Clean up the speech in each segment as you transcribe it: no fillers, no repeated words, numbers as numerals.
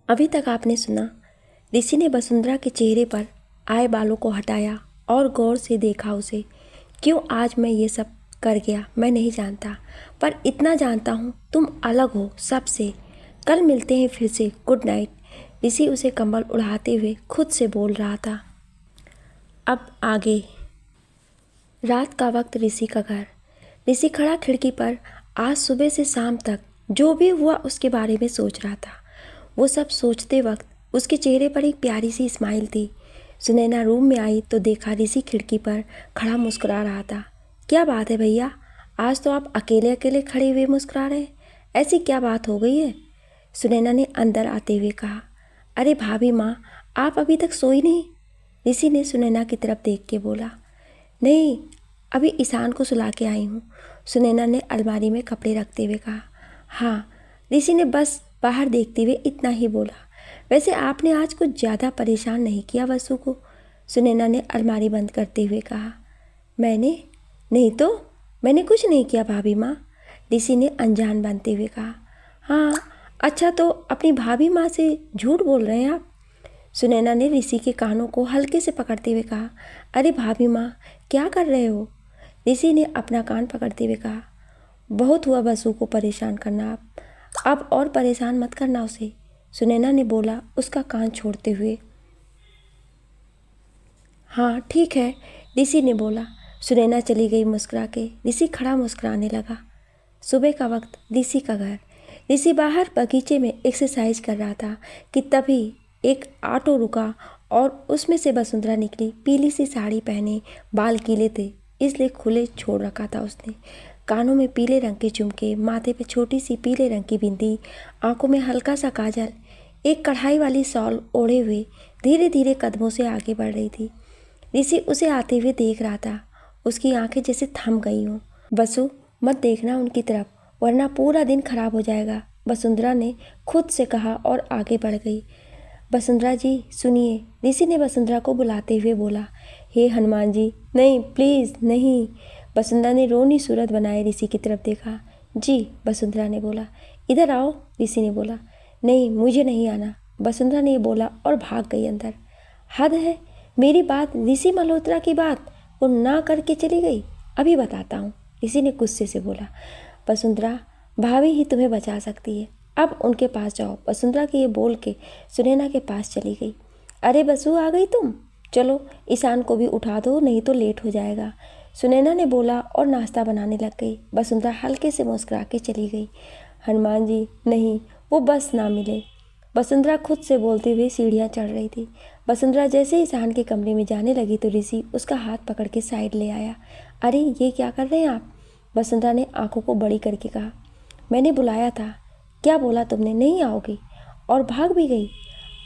अभी तक आपने सुना, ऋषि ने वसुंधरा के चेहरे पर आए बालों को हटाया और गौर से देखा उसे। क्यों आज मैं ये सब कर गया मैं नहीं जानता, पर इतना जानता हूँ तुम अलग हो सबसे। कल मिलते हैं फिर से, गुड नाइट। ऋषि उसे कंबल उड़ाते हुए खुद से बोल रहा था। अब आगे। रात का वक्त, ऋषि का घर। ऋषि खड़ा खिड़की पर आज सुबह से शाम तक जो भी हुआ उसके बारे में सोच रहा था। वो सब सोचते वक्त उसके चेहरे पर एक प्यारी सी स्माइल थी। सुनैना रूम में आई तो देखा ऋषि खिड़की पर खड़ा मुस्कुरा रहा था। क्या बात है भैया, आज तो आप अकेले अकेले खड़े हुए मुस्कुरा रहे, ऐसी क्या बात हो गई है? सुनैना ने अंदर आते हुए कहा। अरे भाभी माँ, आप अभी तक सोई नहीं? ऋषि ने सुनैना की तरफ देख के बोला। नहीं, अभी ईशान को सुला के आई हूँ, सुनैना ने अलमारी में कपड़े रखते हुए कहा। हाँ, ऋषि ने बस बाहर देखते हुए इतना ही बोला। वैसे आपने आज कुछ ज़्यादा परेशान नहीं किया वसु को? सुनैना ने अलमारी बंद करते हुए कहा। मैंने? नहीं तो, मैंने कुछ नहीं किया भाभी माँ, ऋषि ने अनजान बनते हुए कहा। हाँ, अच्छा तो अपनी भाभी माँ से झूठ बोल रहे हैं आप? सुनैना ने ऋषि के कानों को हल्के से पकड़ते हुए कहा। अरे भाभी माँ, क्या कर रहे हो? ऋषि ने अपना कान पकड़ते हुए कहा। बहुत हुआ वसु को परेशान करना आप, अब और परेशान मत करना उसे, सुनैना ने बोला उसका कान छोड़ते हुए। हाँ ठीक है, ऋषि ने बोला। सुनैना चली गई मुस्कुरा के। ऋषि खड़ा मुस्कुराने लगा। सुबह का वक्त, ऋषि का घर। ऋषि बाहर बगीचे में एक्सरसाइज कर रहा था कि तभी एक ऑटो रुका और उसमें से वसुंधरा निकली। पीली सी साड़ी पहने, बाल गीले थे इसलिए खुले छोड़ रखा था उसने। कानों में पीले रंग के झुमके, माथे पे छोटी सी पीले रंग की बिंदी, आंखों में हल्का सा काजल, एक कढ़ाई वाली शॉल ओढ़े हुए धीरे धीरे कदमों से आगे बढ़ रही थी। ऋषि उसे आते हुए देख रहा था। उसकी आंखें जैसे थम गई हों। वसु, मत देखना उनकी तरफ, वरना पूरा दिन खराब हो जाएगा, वसुंधरा ने खुद से कहा और आगे बढ़ गई। वसुंधरा जी सुनिए, ऋषि ने वसुंधरा को बुलाते हुए बोला। हे हनुमान जी, नहीं प्लीज़ नहीं। वसुंधरा ने रोनी सूरत बनाए ऋषि की तरफ देखा। जी, वसुंधरा ने बोला। इधर आओ, ऋषि ने बोला। नहीं, मुझे नहीं आना, वसुंधरा ने बोला और भाग गई अंदर। हद है, मेरी बात, ऋषि मल्होत्रा की बात वो ना करके चली गई। अभी बताता हूँ, ऋषि ने गुस्से से बोला। वसुंधरा, भाभी ही तुम्हें बचा सकती है, अब उनके पास जाओ, वसुंधरा के ये बोल के सुनैना के पास चली गई। अरे बसु, आ गई तुम? चलो ईशान को भी उठा दो, नहीं तो लेट हो जाएगा, सुनैना ने बोला और नाश्ता बनाने लग गई। वसुंधरा हल्के से मुस्कुरा के चली गई। हनुमान जी नहीं, वो बस ना मिले, वसुंधरा खुद से बोलते हुए सीढ़ियाँ चढ़ रही थी। वसुंधरा जैसे ही ईशान के कमरे में जाने लगी तो ऋषि उसका हाथ पकड़ के साइड ले आया। अरे ये क्या कर रहे हैं आप? वसुंधरा ने आंखों को बड़ी करके कहा। मैंने बुलाया था। क्या बोला तुमने, नहीं आओगी? और भाग भी गई।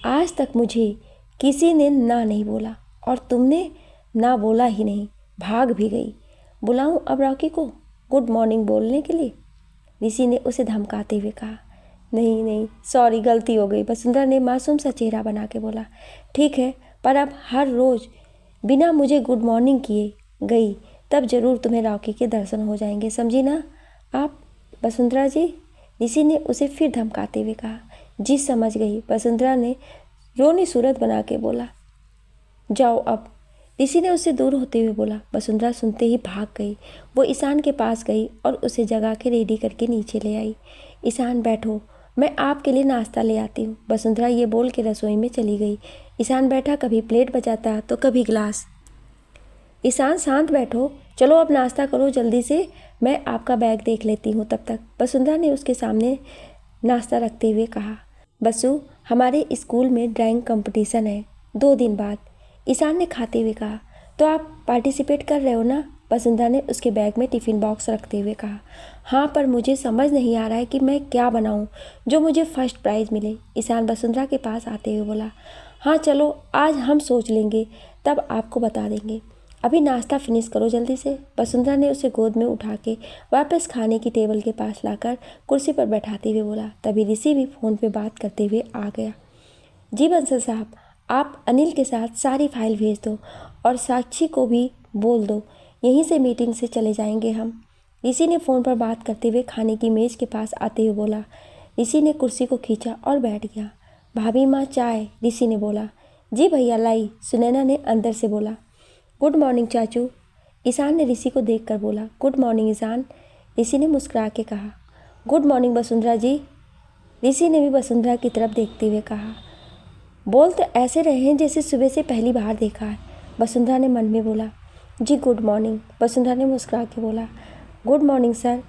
आज तक मुझे किसी ने ना नहीं बोला और तुमने ना बोला ही नहीं, भाग भी गई। बुलाऊं अब रॉकी को गुड मॉर्निंग बोलने के लिए? ऋषि ने उसे धमकाते हुए कहा। नहीं नहीं, सॉरी, गलती हो गई, वसुंधरा ने मासूम सा चेहरा बना के बोला। ठीक है, पर अब हर रोज़ बिना मुझे गुड मॉर्निंग किए गई तब जरूर तुम्हें रॉकी के दर्शन हो जाएंगे, समझी ना आप? वसुंधरा जी, ऋषि ने उसे फिर धमकाते हुए कहा। जी समझ गई, वसुंधरा ने रोनी सूरत बना के बोला। जाओ अब, ऋषि ने उससे दूर होते हुए बोला। वसुंधरा सुनते ही भाग गई। वो ईशान के पास गई और उसे जगा के रेडी करके नीचे ले आई। ईशान बैठो, मैं आपके लिए नाश्ता ले आती हूँ, वसुंधरा ये बोल के रसोई में चली गई। ईशान बैठा, कभी प्लेट बजाता तो कभी गिलास। ईशान शांत बैठो, चलो अब नाश्ता करो जल्दी से, मैं आपका बैग देख लेती हूँ तब तक, वसुंधरा ने उसके सामने नाश्ता रखते हुए कहा। बसु, हमारे स्कूल में ड्राइंग कंपटीशन है 2 दिन बाद, ईशान ने खाते हुए कहा। तो आप पार्टिसिपेट कर रहे हो ना? वसुंधरा ने उसके बैग में टिफ़िन बॉक्स रखते हुए कहा। हाँ, पर मुझे समझ नहीं आ रहा है कि मैं क्या बनाऊँ जो मुझे फर्स्ट प्राइज़ मिले, ईशान वसुंधरा के पास आते हुए बोला। हाँ चलो, आज हम सोच लेंगे, तब आपको बता देंगे, अभी नाश्ता फिनिश करो जल्दी से, वसुंधरा ने उसे गोद में उठा के वापस खाने की टेबल के पास लाकर कुर्सी पर बैठाते हुए बोला। तभी ऋषि भी फ़ोन पे बात करते हुए आ गया। जी बंसल साहब, आप अनिल के साथ सारी फाइल भेज दो और साक्षी को भी बोल दो, यहीं से मीटिंग से चले जाएंगे हम, ऋषि ने फ़ोन पर बात करते हुए खाने की मेज़ के पास आते हुए बोला। ऋषि ने कुर्सी को खींचा और बैठ गया। भाभी माँ चाय, ऋषि ने बोला। जी भैया लाई, सुनैना ने अंदर से बोला। गुड मॉर्निंग चाचू, ईशान ने ऋषि को देखकर बोला। गुड मॉर्निंग ईशान, ऋषि ने मुस्कुरा के कहा। गुड मॉर्निंग वसुंधरा जी, ऋषि ने भी वसुंधरा की तरफ देखते हुए कहा। बोल तो ऐसे रहे हैं जैसे सुबह से पहली बार देखा है, वसुंधरा ने मन में बोला। जी गुड मॉर्निंग, वसुंधरा ने मुस्कुरा के बोला। गुड मॉर्निंग सर,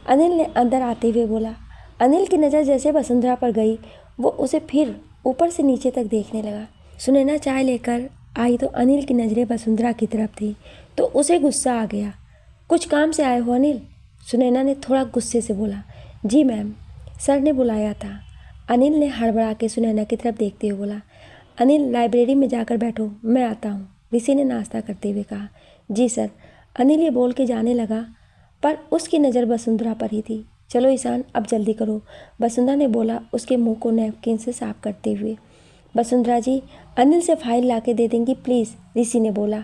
अनिल ने अंदर आते हुए बोला। अनिल की नज़र जैसे वसुंधरा पर गई, वो उसे फिर ऊपर से नीचे तक देखने लगा। सुनैना चाय लेकर आई तो अनिल की नज़रें वसुंधरा की तरफ थी, तो उसे गुस्सा आ गया। कुछ काम से आए हो अनिल, सुनैना ने थोड़ा गुस्से से बोला। जी मैम, सर ने बुलाया था, अनिल ने हड़बड़ा के सुनैना की तरफ देखते हुए बोला। अनिल लाइब्रेरी में जाकर बैठो, मैं आता हूँ, ऋषि ने नाश्ता करते हुए कहा। जी सर, अनिल ये बोल के जाने लगा, पर उसकी नज़र वसुंधरा पर ही थी। चलो ईशान अब जल्दी करो, वसुंधरा ने बोला उसके मुंह को नैपकिन से साफ करते हुए। वसुंधरा जी, अनिल से फाइल ला के दे देंगी प्लीज़, ऋषि ने बोला।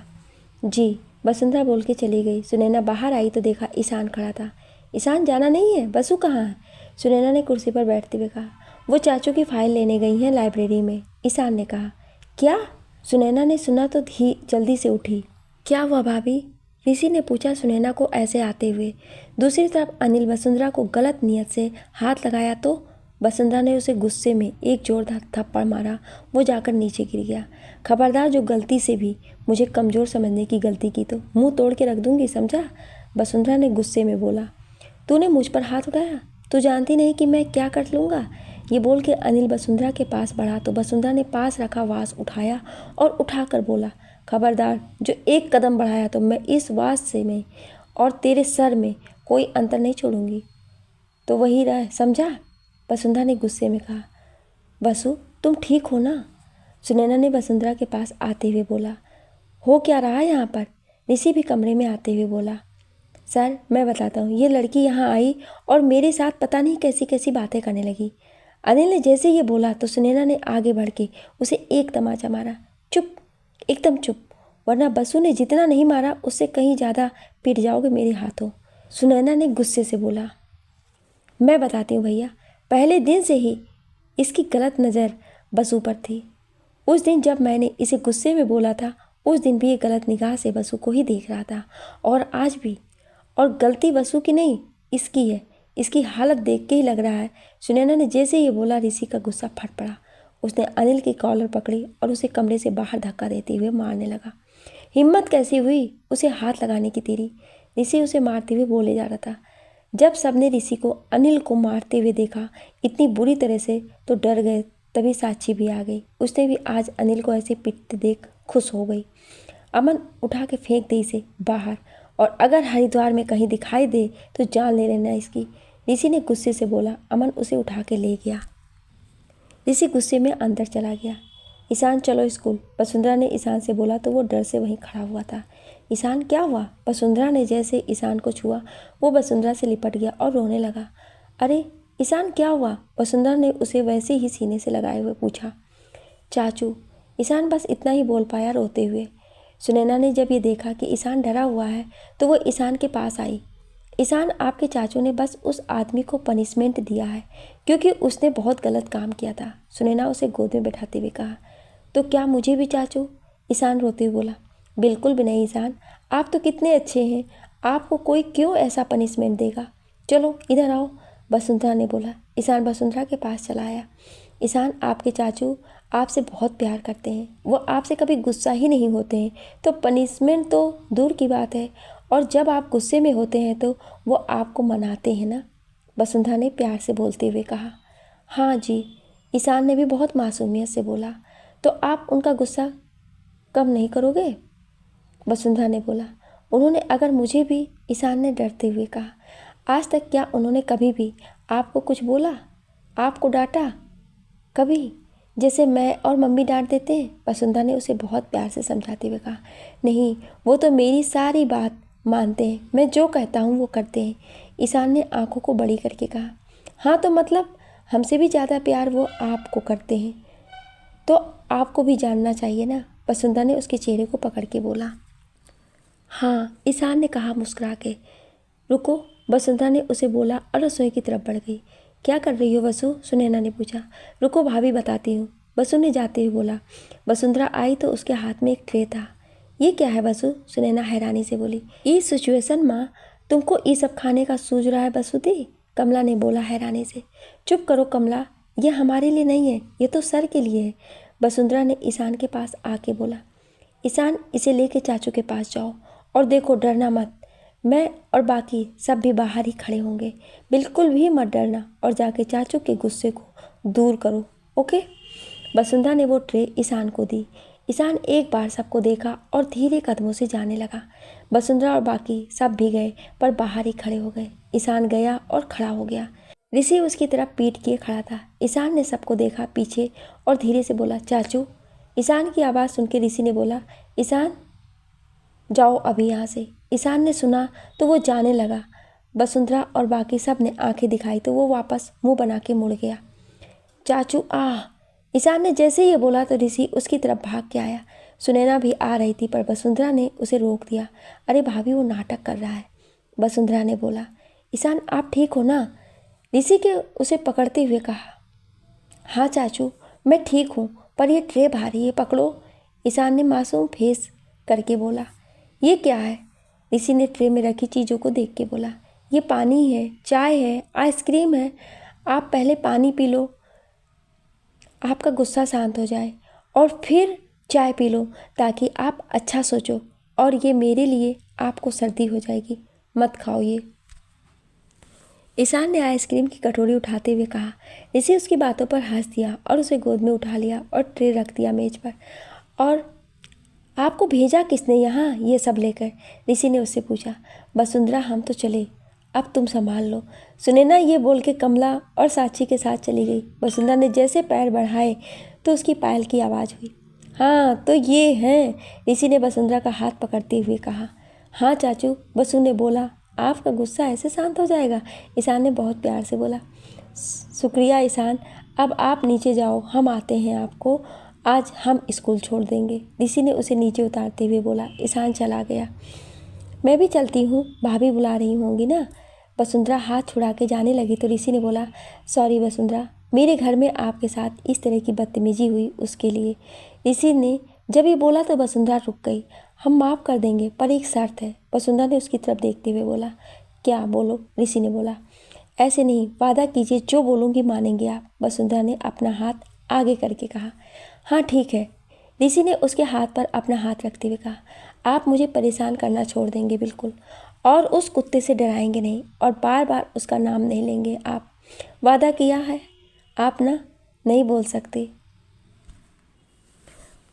जी, वसुंधरा बोल के चली गई। सुनैना बाहर आई तो देखा ईशान खड़ा था। ईशान जाना नहीं है, बसु कहाँ है, सुनैना ने कुर्सी पर बैठते हुए कहा। वो चाचू की फाइल लेने गई हैं लाइब्रेरी में, ईशान ने कहा। क्या, सुनैना ने सुना तो जल्दी से उठी। क्या हुआ भाभी, ऋषि ने पूछा सुनैना को ऐसे आते हुए। दूसरी तरफ अनिल वसुंधरा को गलत नियत से हाथ लगाया तो वसुंधरा ने उसे गुस्से में एक जोरदार थप्पड़ मारा। वो जाकर नीचे गिर गया। खबरदार, जो गलती से भी मुझे कमज़ोर समझने की गलती की तो मुंह तोड़ के रख दूंगी, समझा, वसुंधरा ने गुस्से में बोला। तूने मुझ पर हाथ उठाया, तू जानती नहीं कि मैं क्या कर लूँगा, ये बोल के अनिल वसुंधरा के पास बढ़ा तो वसुंधरा ने पास रखा वास उठाया और उठाकर बोला। खबरदार, जो एक कदम बढ़ाया तो मैं इस वास से में और तेरे सर में कोई अंतर नहीं छोड़ूंगी, तो वही रह, समझा, वसुंधरा ने गुस्से में कहा। वसु, तुम ठीक हो ना, सुनैना ने वसुंधरा के पास आते हुए बोला। हो क्या रहा है यहाँ पर, ऋषि भी कमरे में आते हुए बोला। सर मैं बताता हूँ, ये लड़की यहाँ आई और मेरे साथ पता नहीं कैसी कैसी बातें करने लगी। अनिल ने जैसे ये बोला तो सुनैना ने आगे बढ़ के उसे एक तमाचा मारा। चुप, एकदम चुप, वरना बसु ने जितना नहीं मारा उससे कहीं ज़्यादा पिट जाओगे मेरे हाथों, सुनैना ने गुस्से से बोला। मैं बताती हूँ भैया, पहले दिन से ही इसकी गलत नज़र बसु पर थी। उस दिन जब मैंने इसे गुस्से में बोला था, उस दिन भी ये गलत निगाह से बसु को ही देख रहा था, और आज भी। और गलती बसु की नहीं, इसकी है, इसकी हालत देख के ही लग रहा है। सुनैना ने जैसे ये बोला ऋषि का गुस्सा फट पड़ा। उसने अनिल की कॉलर पकड़ी और उसे कमरे से बाहर धक्का देते हुए मारने लगा। हिम्मत कैसी हुई उसे हाथ लगाने की तेरी, ऋषि उसे मारते हुए बोले जा रहा था। जब सबने ऋषि को अनिल को मारते हुए देखा इतनी बुरी तरह से तो डर गए। तभी साक्षी भी आ गई, उसने भी आज अनिल को ऐसे पिटते देख खुश हो गई। अमन, उठा के फेंक दे इसे बाहर, और अगर हरिद्वार में कहीं दिखाई दे तो जान ले लेना इसकी, ऋषि ने गुस्से से बोला। अमन उसे उठा के ले गया। ऋषि गुस्से में अंदर चला गया। ईशान चलो स्कूल, वसुंधरा ने ईशान से बोला तो वो डर से वहीं खड़ा हुआ था। ईशान क्या हुआ, वसुंधरा ने जैसे ईशान को छुआ वो वसुंधरा से लिपट गया और रोने लगा। अरे ईशान क्या हुआ, वसुंधरा ने उसे वैसे ही सीने से लगाए हुए पूछा। चाचू, ईशान बस इतना ही बोल पाया रोते हुए। सुनैना ने जब ये देखा कि ईशान डरा हुआ है तो वो ईशान के पास आई। ईशान, आपके चाचू ने बस उस आदमी को पनिशमेंट दिया है क्योंकि उसने बहुत गलत काम किया था, सुनैना उसे गोद में बैठाते हुए कहा। तो क्या मुझे भी चाचू, ईशान रोते हुए बोला। बिल्कुल भी नहीं ईशान, आप तो कितने अच्छे हैं, आपको कोई क्यों ऐसा पनिशमेंट देगा, चलो इधर आओ, वसुंधरा ने बोला। ईशान वसुंधरा के पास चला आया। ईशान, आपके चाचू आपसे बहुत प्यार करते हैं, वो आपसे कभी गुस्सा ही नहीं होते हैं, तो पनिशमेंट तो दूर की बात है, और जब आप गुस्से में होते हैं तो वो आपको मनाते हैं ना, वसुंधरा ने प्यार से बोलते हुए कहा। हाँ जी, ईशान ने भी बहुत मासूमियत से बोला। तो आप उनका गुस्सा कम नहीं करोगे, वसुंधरा ने बोला। उन्होंने अगर मुझे भी, ईशान ने डरते हुए कहा। आज तक क्या उन्होंने कभी भी आपको कुछ बोला, आपको डांटा कभी, जैसे मैं और मम्मी डांट देते हैं, वसुंधरा ने उसे बहुत प्यार से समझाते हुए कहा। नहीं, वो तो मेरी सारी बात मानते हैं, मैं जो कहता हूँ वो करते हैं, ईशान ने आंखों को बड़ी करके कहा। हाँ तो मतलब हमसे भी ज़्यादा प्यार वो आपको करते हैं, तो आपको भी जानना चाहिए ना, वसुंधरा ने उसके चेहरे को पकड़ के बोला। हाँ, ईशान ने कहा मुस्कुरा के। रुको, वसुंधरा ने उसे बोला और रसोई की तरफ बढ़ गई। क्या कर रही हो वसु? सुनैना ने पूछा। रुको भाभी बताती हूँ, वसु ने जाते हुए बोला। वसुंधरा आई तो उसके हाथ में एक ट्रे था। ये क्या है वसु? सुनैना हैरानी से बोली। इस सिचुएशन माँ, तुमको ये सब खाने का सूझ रहा है बसुदी? कमला ने बोला हैरानी से। चुप करो कमला, ये हमारे लिए नहीं है, ये तो सर के लिए है, वसुंधरा ने ईशान के पास आके बोला। ईशान, इसे लेके चाचू के पास जाओ और देखो, डरना मत। मैं और बाकी सब भी बाहर ही खड़े होंगे, बिल्कुल भी मत डरना और जाके चाचू के गुस्से को दूर करो, ओके? वसुंधरा ने वो ट्रे ईशान को दी। ईशान एक बार सबको देखा और धीरे कदमों से जाने लगा। वसुंधरा और बाकी सब भी गए पर बाहर ही खड़े हो गए। ईशान गया और खड़ा हो गया। ऋषि उसकी तरफ पीठ किए खड़ा था। ईशान ने सबको देखा पीछे और धीरे से बोला, चाचू। ईशान की आवाज़ सुन के ऋषि ने बोला, ईशान जाओ अभी यहाँ से। ईशान ने सुना तो वो जाने लगा। वसुंधरा और बाकी सब ने आंखें दिखाई तो वो वापस मुंह बना के मुड़ गया। चाचू आह! ईशान ने जैसे ही ये बोला तो ऋषि उसकी तरफ भाग के आया। सुनैना भी आ रही थी पर वसुंधरा ने उसे रोक दिया। अरे भाभी, वो नाटक कर रहा है, वसुंधरा ने बोला। ईशान, आप ठीक हो ना? ऋषि के उसे पकड़ते हुए कहा। हाँ चाचू, मैं ठीक हूँ, पर यह ट्रे भारी है, पकड़ो, ईशान ने मासूम फेस करके बोला। ये क्या है? ऋषि ने ट्रे में रखी चीज़ों को देख के बोला। ये पानी है, चाय है, आइसक्रीम है, आप पहले पानी पी लो, आपका गुस्सा शांत हो जाए, और फिर चाय पी लो ताकि आप अच्छा सोचो, और ये मेरे लिए आपको सर्दी हो जाएगी, मत खाओ ये। ईशान ने आइसक्रीम की कटोरी उठाते हुए कहा। ऋषि उसकी बातों पर हंस दिया और उसे गोद में उठा लिया और ट्रे रख दिया मेज पर। और आपको भेजा किसने यहाँ ये सब लेकर? ऋषि ने उससे पूछा। वसुंधरा, हम तो चले, अब तुम संभाल लो, सुनैना ये बोल के कमला और साक्षी के साथ चली गई। वसुंधरा ने जैसे पैर बढ़ाए तो उसकी पायल की आवाज़ हुई। हाँ तो ये हैं, ऋषि ने वसुंधरा का हाथ पकड़ते हुए कहा। हाँ चाचू, वसु ने बोला। आपका गुस्सा ऐसे शांत हो जाएगा? ईशान ने बहुत प्यार से बोला। शुक्रिया ईशान, अब आप नीचे जाओ, हम आते हैं आपको, आज हम स्कूल छोड़ देंगे, ऋषि ने उसे नीचे उतारते हुए बोला। ईशान चला गया। मैं भी चलती हूँ, भाभी बुला रही होंगी ना? वसुंधरा हाथ छुड़ा के जाने लगी तो ऋषि ने बोला, सॉरी वसुंधरा, मेरे घर में आपके साथ इस तरह की बदतमीजी हुई उसके लिए। ऋषि ने जब ये बोला तो वसुंधरा रुक गई। हम माफ़ कर देंगे पर एक शर्त है, वसुंधरा ने उसकी तरफ देखते हुए बोला। क्या? बोलो, ऋषि ने बोला। ऐसे नहीं, वादा कीजिए, जो बोलूँगी मानेंगे आप, वसुंधरा ने अपना हाथ आगे करके कहा। हाँ ठीक है, ऋषि ने उसके हाथ पर अपना हाथ रखते हुए कहा। आप मुझे परेशान करना छोड़ देंगे बिल्कुल, और उस कुत्ते से डराएंगे नहीं, और बार बार उसका नाम नहीं लेंगे आप, वादा किया है आप ना? नहीं बोल सकते,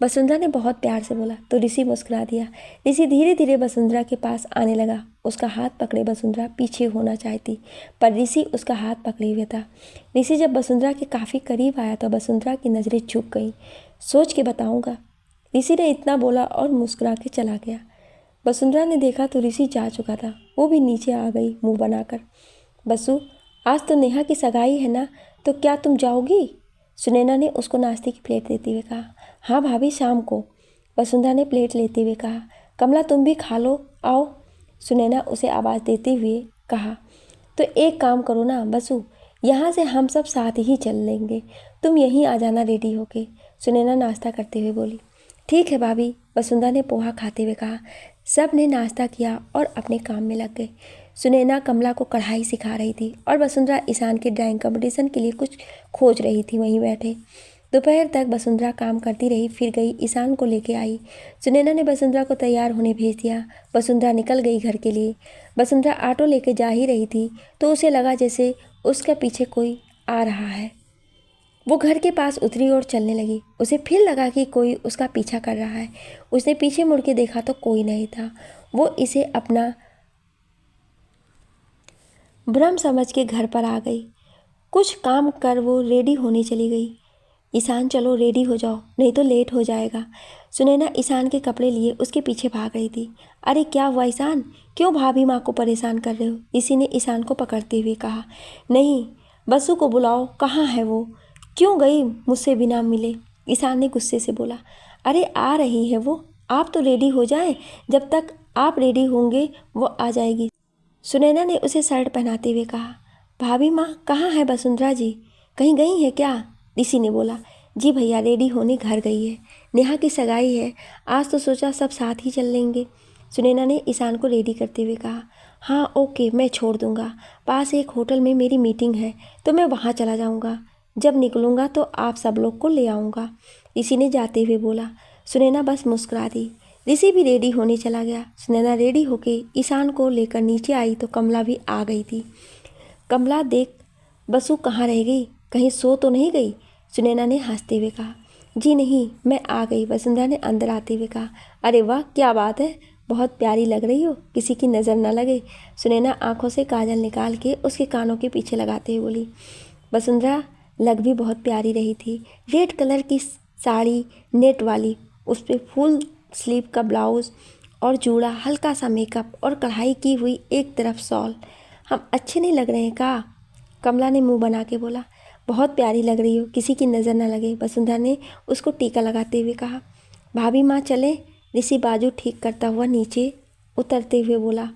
वसुंधरा ने बहुत प्यार से बोला तो ऋषि मुस्कुरा दिया। ऋषि धीरे धीरे वसुंधरा के पास आने लगा। उसका हाथ पकड़े वसुंधरा पीछे होना चाहती पर ऋषि उसका हाथ पकड़े हुए था। ऋषि जब वसुंधरा के काफ़ी करीब आया तो वसुंधरा की नज़रें झुक गईं। सोच के बताऊंगा, ऋषि ने इतना बोला और मुस्कुरा के चला गया। वसुंधरा ने देखा तो ऋषि जा चुका था। वो भी नीचे आ गई मुँह बनाकर। बसु, आज तो नेहा की सगाई है ना, तो क्या तुम जाओगी? सुनैना ने उसको नाश्ते की प्लेट देते हुए कहा। हाँ भाभी, शाम को, वसुंधरा ने प्लेट लेते हुए कहा। कमला तुम भी खा लो, आओ, सुनैना उसे आवाज़ देते हुए कहा। तो एक काम करो ना बसु, यहाँ से हम सब साथ ही चल लेंगे, तुम यहीं आ जाना रेडी होके, सुनैना नाश्ता करते हुए बोली। ठीक है भाभी, वसुंधरा ने पोहा खाते हुए कहा। सब ने नाश्ता किया और अपने काम में लग गए। सुनैना कमला को कढ़ाई सिखा रही थी और वसुंधरा ईशान के ड्राइंग कंपटीशन के लिए कुछ खोज रही थी वहीं बैठे। दोपहर तक वसुंधरा काम करती रही, फिर गई ईशान को लेके आई। सुनैना ने वसुंधरा को तैयार होने भेज दिया। वसुंधरा निकल गई घर के लिए। वसुंधरा ऑटो लेके जा ही रही थी तो उसे लगा जैसे उसके पीछे कोई आ रहा है। वो घर के पास उतरी और चलने लगी। उसे फिर लगा कि कोई उसका पीछा कर रहा है। उसने पीछे मुड़ के देखा तो कोई नहीं था। वो इसे अपना भ्रम समझ के घर पर आ गई। कुछ काम कर वो रेडी होने चली गई। ईशान चलो रेडी हो जाओ, नहीं तो लेट हो जाएगा। सुनैना ईशान के कपड़े लिए उसके पीछे भाग रही थी। अरे क्या हुआ ईशान, क्यों भाभी माँ को परेशान कर रहे हो? इसी ने ईशान को पकड़ते हुए कहा। नहीं, बसु को बुलाओ, कहाँ है वो, क्यों गई मुझसे बिना मिले? ईशान ने गुस्से से बोला। अरे आ रही है वो, आप तो रेडी हो जाए, जब तक आप रेडी होंगे वो आ जाएगी, सुनैना ने उसे शर्ट पहनाते हुए कहा। भाभी माँ कहाँ है वसुंधरा जी, कहीं गई है क्या? ऋषि ने बोला। जी भैया, रेडी होने घर गई है, नेहा की सगाई है, आज तो सोचा सब साथ ही चल लेंगे। सुनैना ने ईशान को रेडी करते हुए कहा। हाँ ओके, मैं छोड़ दूंगा, पास एक होटल में मेरी मीटिंग है तो मैं वहाँ चला जाऊँगा, जब निकलूँगा तो आप सब लोग को ले आऊँगा, ऋषि ने जाते हुए बोला। सुनैना बस मुस्कुरा दी। ऋषि भी रेडी होने चला गया। सुनैना रेडी होके ईशान को लेकर नीचे आई तो कमला भी आ गई थी। कमला देख बसु कहाँ रह गई, कहीं सो तो नहीं गई? सुनैना ने हंसते हुए कहा। जी नहीं, मैं आ गई, वसुंधरा ने अंदर आते हुए कहा। अरे वाह, क्या बात है, बहुत प्यारी लग रही हो, किसी की नज़र न लगे। सुनैना आंखों से काजल निकाल के उसके कानों के पीछे लगाते हुए बोली। वसुंधरा लग भी बहुत प्यारी रही थी। रेड कलर की साड़ी नेट वाली, उस पर फुल स्लीव का ब्लाउज और जूड़ा, हल्का सा मेकअप और कढ़ाई की हुई एक तरफ शॉल। हम अच्छे नहीं लग रहे हैं का? कमला ने मुंह बना के बोला। बहुत प्यारी लग रही हो, किसी की नज़र न लगे, वसुंधरा ने उसको टीका लगाते हुए कहा। भाभी माँ चले, ऋषि बाजू ठीक करता हुआ नीचे उतरते हुए बोला।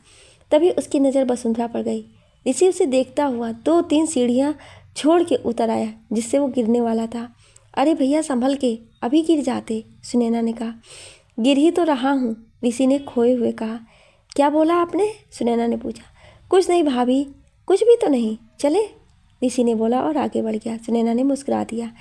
तभी उसकी नज़र वसुंधरा पर गई। ऋषि उसे देखता हुआ 2-3 सीढ़ियाँ छोड़ के उतर आया, जिससे वो गिरने वाला था। अरे भैया संभल के, अभी गिर जाते, सुनैना ने कहा। गिर ही तो रहा हूँ, ऋषि ने खोए हुए कहा। क्या बोला आपने? सुनैना ने पूछा। कुछ नहीं भाभी, कुछ भी तो नहीं, चले, ऋषि ने बोला और आगे बढ़ गया। सुनैना ने मुस्कुरा दिया।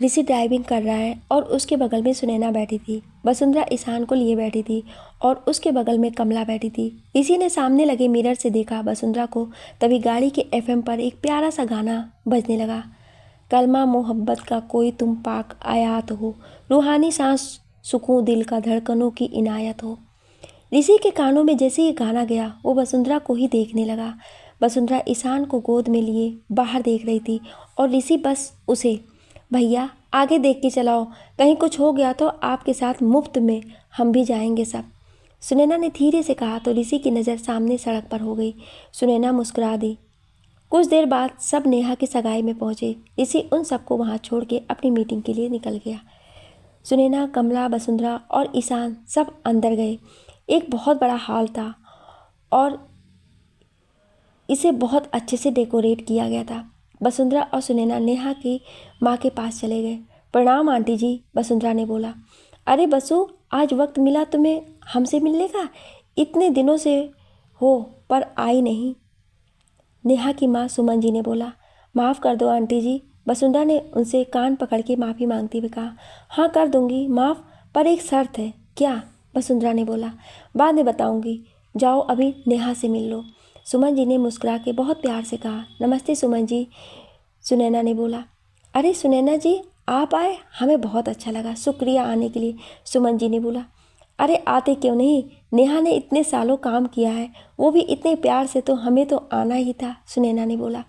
ऋषि ड्राइविंग कर रहा है और उसके बगल में सुनैना बैठी थी। वसुंधरा ईशान को लिए बैठी थी और उसके बगल में कमला बैठी थी। ऋषि ने सामने लगे मिरर से देखा वसुंधरा को। तभी गाड़ी के एफएम पर एक प्यारा सा गाना बजने लगा। कलमा मोहब्बत का कोई तुम पाक आयात हो, रूहानी सांस सुकून दिल का धड़कनों की इनायत हो। ऋषि के कानों में जैसे ही गाना गया वो वसुंधरा को ही देखने लगा। वसुंधरा ईशान को गोद में लिए बाहर देख रही थी और ऋषि बस उसे, भैया आगे देख के चलाओ, कहीं कुछ हो गया तो आपके साथ मुफ्त में हम भी जाएंगे सब, सुनैना ने धीरे से कहा तो ऋषि की नज़र सामने सड़क पर हो गई। सुनैना मुस्कुरा दी। कुछ देर बाद सब नेहा की सगाई में पहुंचे। ऋषि उन सबको वहां छोड़ के अपनी मीटिंग के लिए निकल गया। सुनैना, कमला, वसुंधरा और ईशान सब अंदर गए। एक बहुत बड़ा हॉल था और इसे बहुत अच्छे से डेकोरेट किया गया था। वसुंधरा और सुनैना नेहा की माँ के पास चले गए। प्रणाम आंटी जी, वसुंधरा ने बोला। अरे बसु, आज वक्त मिला तुम्हें हमसे मिलने का, इतने दिनों से हो पर आई नहीं, नेहा की माँ सुमन जी ने बोला। माफ़ कर दो आंटी जी, वसुंधरा ने उनसे कान पकड़ के माफ़ी मांगते हुए कहा। हाँ कर दूंगी माफ़, पर एक शर्त है। क्या? वसुंधरा ने बोला। बाद में बताऊंगी, जाओ अभी नेहा से मिल लो, सुमन जी ने मुस्कुरा के बहुत प्यार से कहा। नमस्ते सुमन जी, सुनैना ने बोला। अरे सुनैना जी, आप आए, हमें बहुत अच्छा लगा, शुक्रिया आने के लिए, सुमन जी ने बोला। अरे आते क्यों नहीं, नेहा ने इतने सालों काम किया है, वो भी इतने प्यार से, तो हमें तो आना ही था, सुनैना ने बोला।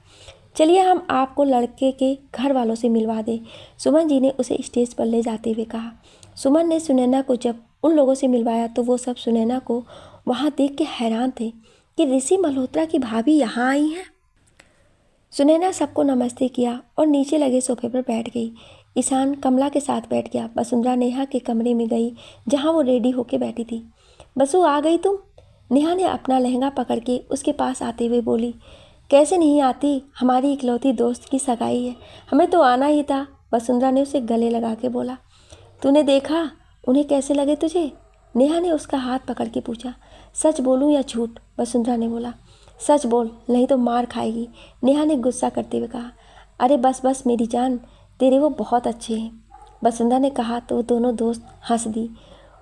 चलिए हम आपको लड़के के घर वालों से मिलवा दें, सुमन जी ने उसे स्टेज पर ले जाते हुए कहा। सुमन ने सुनैना को जब उन लोगों से मिलवाया तो वो सब सुनैना को वहाँ देख के हैरान थे कि ऋषि मल्होत्रा की भाभी यहाँ आई हैं। सुनैना सबको नमस्ते किया और नीचे लगे सोफे पर बैठ गई। ईशान कमला के साथ बैठ गया। वसुंधरा नेहा के कमरे में गई जहाँ वो रेडी होके बैठी थी। बसु आ गई तुम? नेहा ने अपना लहंगा पकड़ के उसके पास आते हुए बोली। कैसे नहीं आती, हमारी इकलौती दोस्त की सगाई है, हमें तो आना ही था, वसुंधरा ने उसे गले लगा के बोला। तूने देखा उन्हें कैसे लगे तुझे? नेहा ने उसका हाथ पकड़ के पूछा। सच बोलूं या झूठ? वसुंधरा ने बोला। सच बोल, नहीं तो मार खाएगी, नेहा ने गुस्सा करते हुए कहा। अरे बस बस मेरी जान, तेरे वो बहुत अच्छे हैं, वसुंधरा ने कहा तो वो दोनों दोस्त हंस दी।